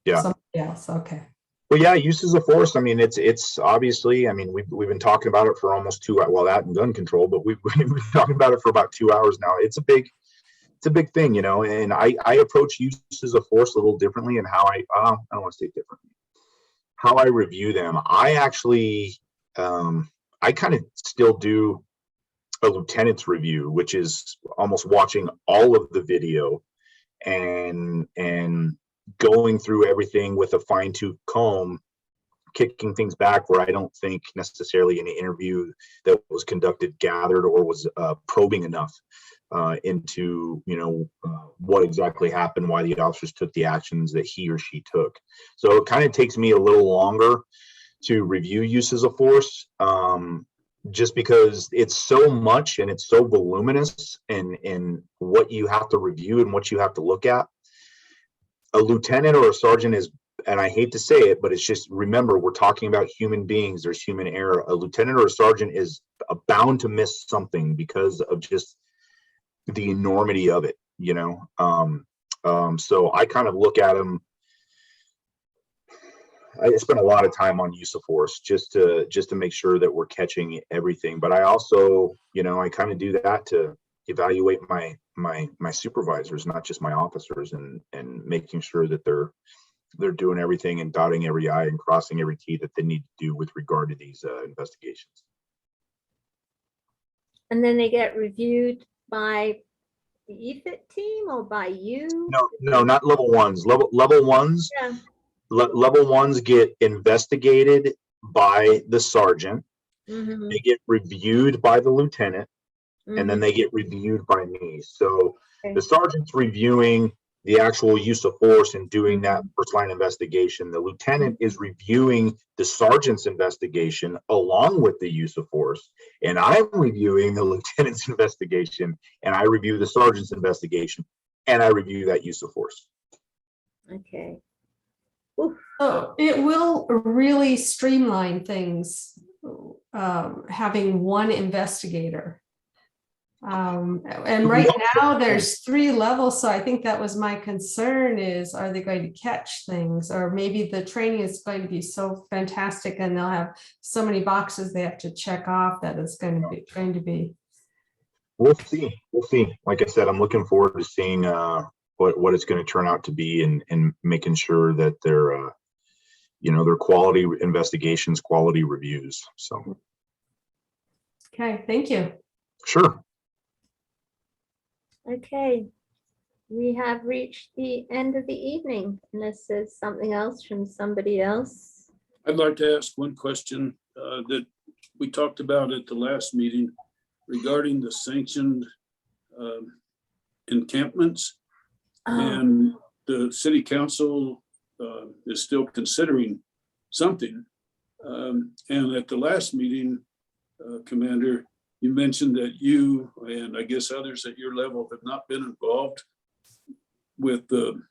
somebody else. Okay. Well, yeah, uses of force. I mean, it's obviously, I mean, we've been talking about it for almost 2 hours. Well, that and gun control, but we've been talking about it for about 2 hours now. It's a big thing, you know, and I approach uses of force a little differently in how I don't want to say differently. How I review them. I actually, I kind of still do a lieutenant's review, which is almost watching all of the video and going through everything with a fine-tooth comb, kicking things back where I don't think necessarily an interview that was conducted gathered or was probing enough into what exactly happened, why the officers took the actions that he or she took. So it kind of takes me a little longer to review uses of force, just because it's so much and it's so voluminous in what you have to review and what you have to look at. A lieutenant or a sergeant is, and I hate to say it, but it's just, remember, we're talking about human beings. There's human error. A lieutenant or a sergeant is bound to miss something because of just the enormity of it, so I kind of look at them. I spend a lot of time on use of force just to make sure that we're catching everything. But I also, I kind of do that to evaluate my supervisors, not just my officers, and making sure that they're doing everything and dotting every I and crossing every T that they need to do with regard to these investigations. And then they get reviewed by the EFIT team or by you? No, not level ones. Level ones. Yeah. Level ones get investigated by the sergeant. Mhm. They get reviewed by the lieutenant, and then Mhm. they get reviewed by me. So Okay. the sergeant's reviewing the actual use of force and doing that Mhm. first line investigation. The lieutenant is reviewing the sergeant's investigation along with the use of force. And I'm reviewing the lieutenant's investigation, and I review the sergeant's investigation, and I review that use of force. Okay. So it will really streamline things, having one investigator. And right now there's 3 levels. So I think that was my concern is, are they going to catch things? Or maybe the training is going to be so fantastic and they'll have so many boxes they have to check off that it's going to be. We'll see. Like I said, I'm looking forward to seeing what it's going to turn out to be, and making sure that they're quality investigations, quality reviews. So Okay, thank you. sure. Okay. We have reached the end of the evening, unless there's something else from somebody else. I'd like to ask one question that we talked about at the last meeting regarding the sanctioned encampments. And the city council is still considering something. And at the last meeting, Commander, you mentioned that you, and I guess others at your level, have not been involved with the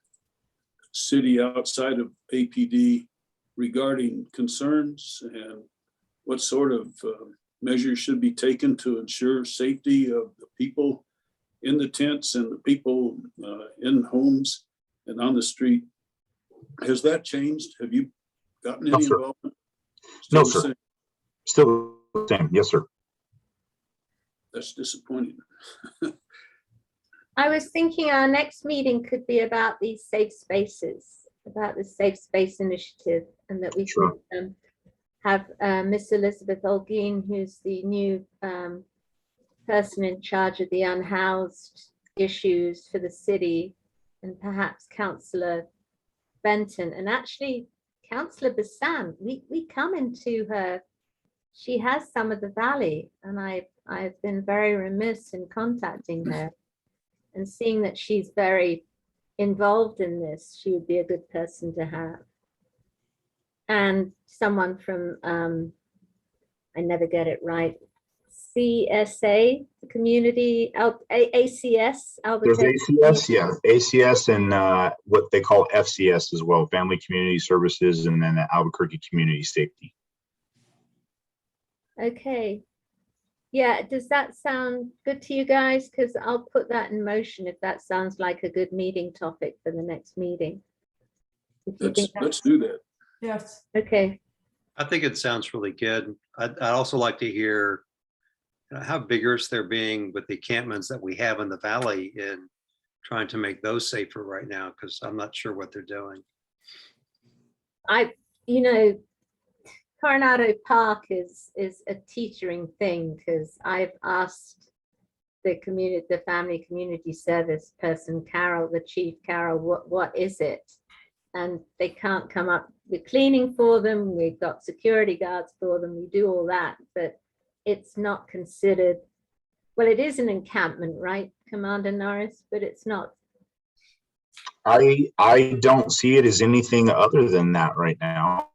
city outside of APD regarding concerns and what sort of measures should be taken to ensure safety of the people in the tents and the people in homes and on the street. Has that changed? Have you gotten any involvement? No, sir. Still the same. Yes, sir. That's disappointing. I was thinking our next meeting could be about these safe spaces, about the Safe Space Initiative, and that we Sure. could have Miss Elizabeth Olguin, who's the new person in charge of the unhoused issues for the city, and perhaps Councillor Benton, and actually Councillor Bassan. We come into her, she has some of the valley, and I've been very remiss in contacting her and seeing that she's very involved in this. She would be a good person to have. And someone from, I never get it right, CSA, the community, ACS, There's Albuquerque. ACS, yeah, ACS, and what they call FCS as well, Family Community Services, and then Albuquerque Community Safety. Okay. Yeah, does that sound good to you guys? Because I'll put that in motion if that sounds like a good meeting topic for the next meeting. If you think Let's do that. Yes. Okay. I think it sounds really good. I'd also like to hear how vigorous they're being with the encampments that we have in the valley in trying to make those safer right now, because I'm not sure what they're doing. Coronado Park is a teetering thing, because I've asked the community, the family community service person, Carol, the chief, Carol, what is it? And they can't come up with cleaning for them. We've got security guards for them. We do all that, but it's not considered, well, it is an encampment, right, Commander Norris, but it's not. I don't see it as anything other than that right now.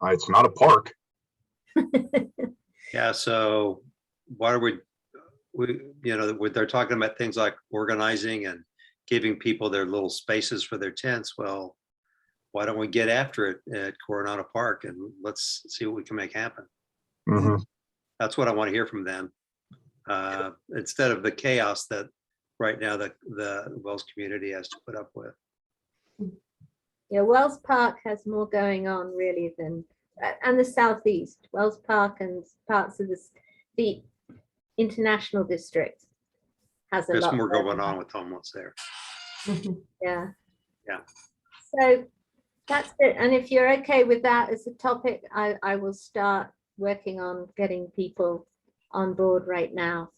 It's not a park. Yeah, so what are we, they're talking about things like organizing and giving people their little spaces for their tents. Well, why don't we get after it at Coronado Park and let's see what we can make happen. Mm-hmm. That's what I want to hear from them. Instead of the chaos that right now the Wells community has to put up with. Yeah, Wells Park has more going on really than, and the Southeast, Wells Park and parts of the International District has a There's lot more going on with homeless there. Yeah. Yeah. So that's it. And if you're okay with that as a topic, I will start working on getting people on board right now.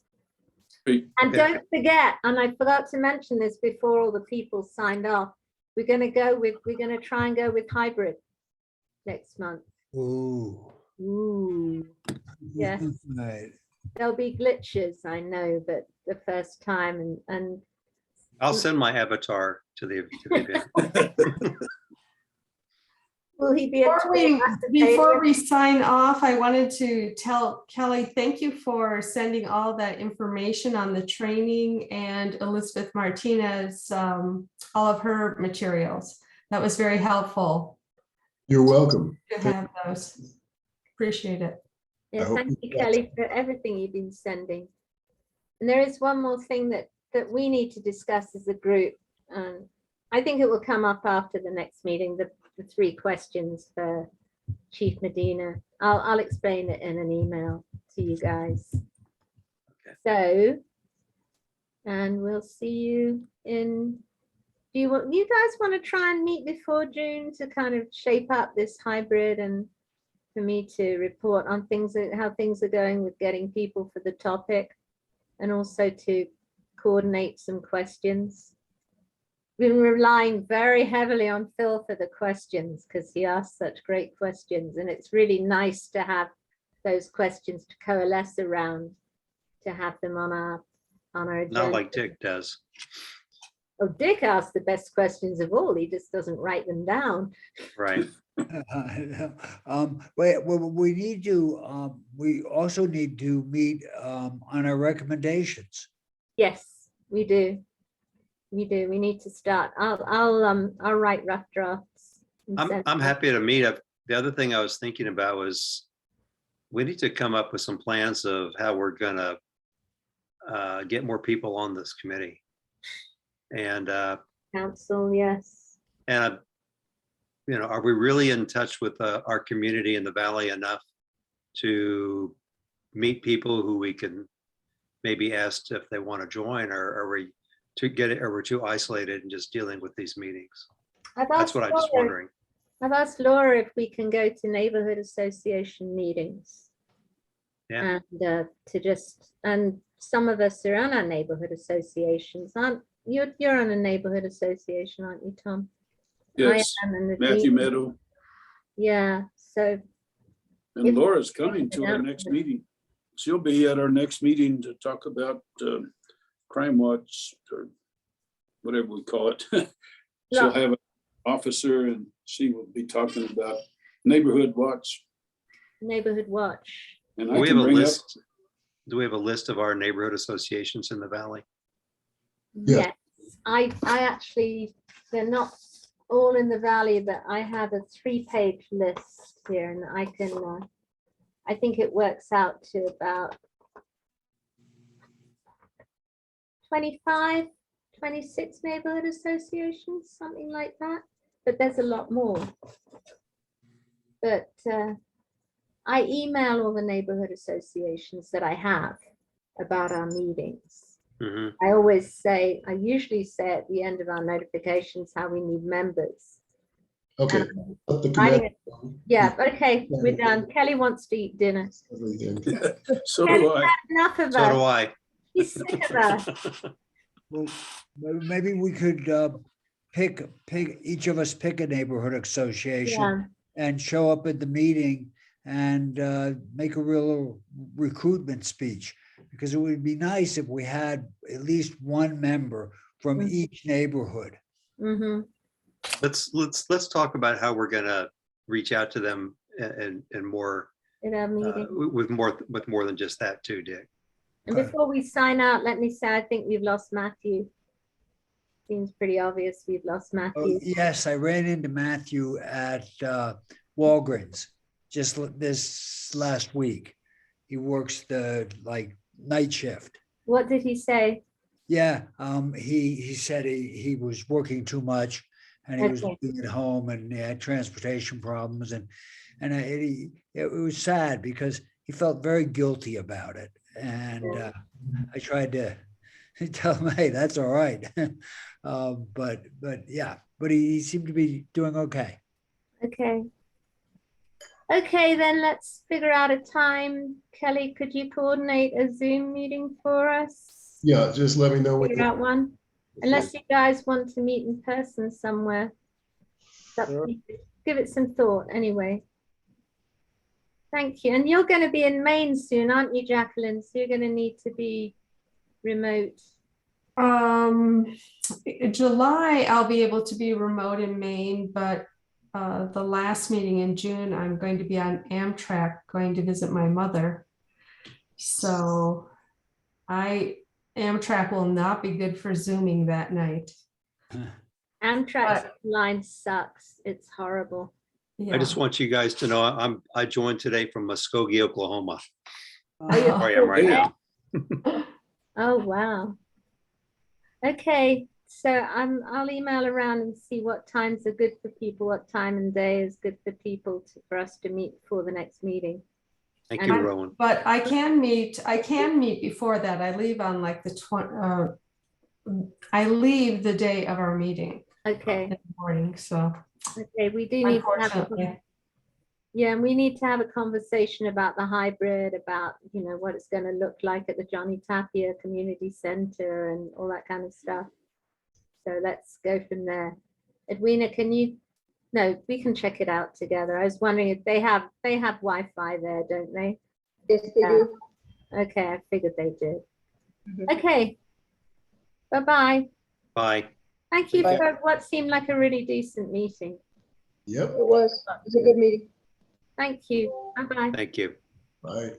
Great. And don't forget, and I forgot to mention this before all the people signed off, we're going to try and go with hybrid next month. Ooh. Ooh. Yes. Right. There'll be glitches, I know, but the first time and I'll send my avatar to the event. will he be Before we sign off, I wanted to tell Kelly, thank you for sending all that information on the training and Elizabeth Martinez, all of her materials. That was very helpful You're welcome. to have those. Appreciate it. Yeah, I hope thank you you, Kelly, for everything you've been sending. And there is one more thing that we need to discuss as a group. I think it will come up after the next meeting, the 3 questions for Chief Medina. I'll explain it in an email to you guys. Okay. So, and we'll see you in, you guys want to try and meet before June to kind of shape up this hybrid and for me to report on how things are going with getting people for the topic and also to coordinate some questions. We've been relying very heavily on Phil for the questions because he asks such great questions, and it's really nice to have those questions to coalesce around, to have them on our agenda. Not like Dick does. Oh, Dick asks the best questions of all. He just doesn't write them down. Right. We need to, we also need to meet on our recommendations. Yes, we do. We do. We need to start. I'll write rough drafts. and send I'm them. happy to meet up. The other thing I was thinking about was we need to come up with some plans of how we're gonna get more people on this committee. And Council, yes. and are we really in touch with our community in the Valley enough to meet people who we can maybe ask if they want to join, or are we we're too isolated and just dealing with these meetings? That's what I'm just wondering. I've asked Laura if we can go to neighborhood association meetings. Yeah. And and some of us are on our neighborhood associations. You're on a neighborhood association, aren't you, Tom? Yes, I am in the Matthew Dean- Meadow. Yeah, so And Laura's coming to our next meeting. She'll be at our next meeting to talk about Crime Watch or whatever we call it. She'll have an officer and she will be talking about Neighborhood Watch. Neighborhood watch. And Do I we have can a bring up, list? Do we have a list of our neighborhood associations in the Valley? Yeah. Yes, I actually, they're not all in the Valley, but I have a 3-page list here and I can, I think it works out to about 25, 26 neighborhood associations, something like that. But there's a lot more. But I email all the neighborhood associations that I have about our meetings. Mhm. I usually say at the end of our notifications how we need members. Okay. Um, Up the writing command- Yeah, okay, we're done. Kelly wants to eat dinner. so do I. Enough of So do us. I. He's sick of us. Well, maybe we could pick, each of us pick a neighborhood association Yeah, and show up at the meeting and make a real recruitment speech. Because it would be nice if we had at least one member from Mhm. each neighborhood. mm-hmm. Let's talk about how we're gonna reach out to them and more In our meeting. with more than just that too, Dick. And before we sign out, let me say, I think we've lost Matthew. Seems pretty obvious we've lost Oh, Matthew. yes, I ran into Matthew at Walgreens just this last week. He works the night shift. What did he say? Yeah, he said he was working too much and he was Okay. being at home and he had transportation problems and it was sad because he felt very guilty about it. And I tried to tell him, hey, that's all right. But yeah, but he seemed to be doing okay. Okay. Okay, then let's figure out a time. Kelly, could you coordinate a Zoom meeting for us? Yeah, just let me know when. Figure out one. Unless you guys want to meet in person somewhere. Give it some thought anyway. Thank you. And you're going to be in Maine soon, aren't you, Jacqueline? So you're going to need to be remote. July, I'll be able to be remote in Maine, but the last meeting in June, I'm going to be on Amtrak, going to visit my mother. So Amtrak will not be good for Zooming that night. Amtrak's line sucks. It's horrible. I just want you guys to know I joined today from Muskogee, Oklahoma. you're Where I am right now. Oh, wow. Okay, so I'll email around and see what times are good for people, what time and day is good for people for us to meet for the next meeting. Thank you, Rowan. But I can meet before that. I leave on I leave the day of our meeting Okay, in the morning, so okay, we do need to have unfortunately. yeah, and we need to have a conversation about the hybrid, about, you know, what it's going to look like at the Johnny Tapia Community Center and all that kind of stuff. So let's go from there. Edwina, no, we can check it out together. I was wondering if they have Wi-Fi there, don't they? Yes, they do. Okay, I figured they did. Okay. Bye-bye. Bye. Thank you Bye. for what seemed like a really decent meeting. Yep, It was a good meeting. Thank you. Bye-bye. Thank you. bye.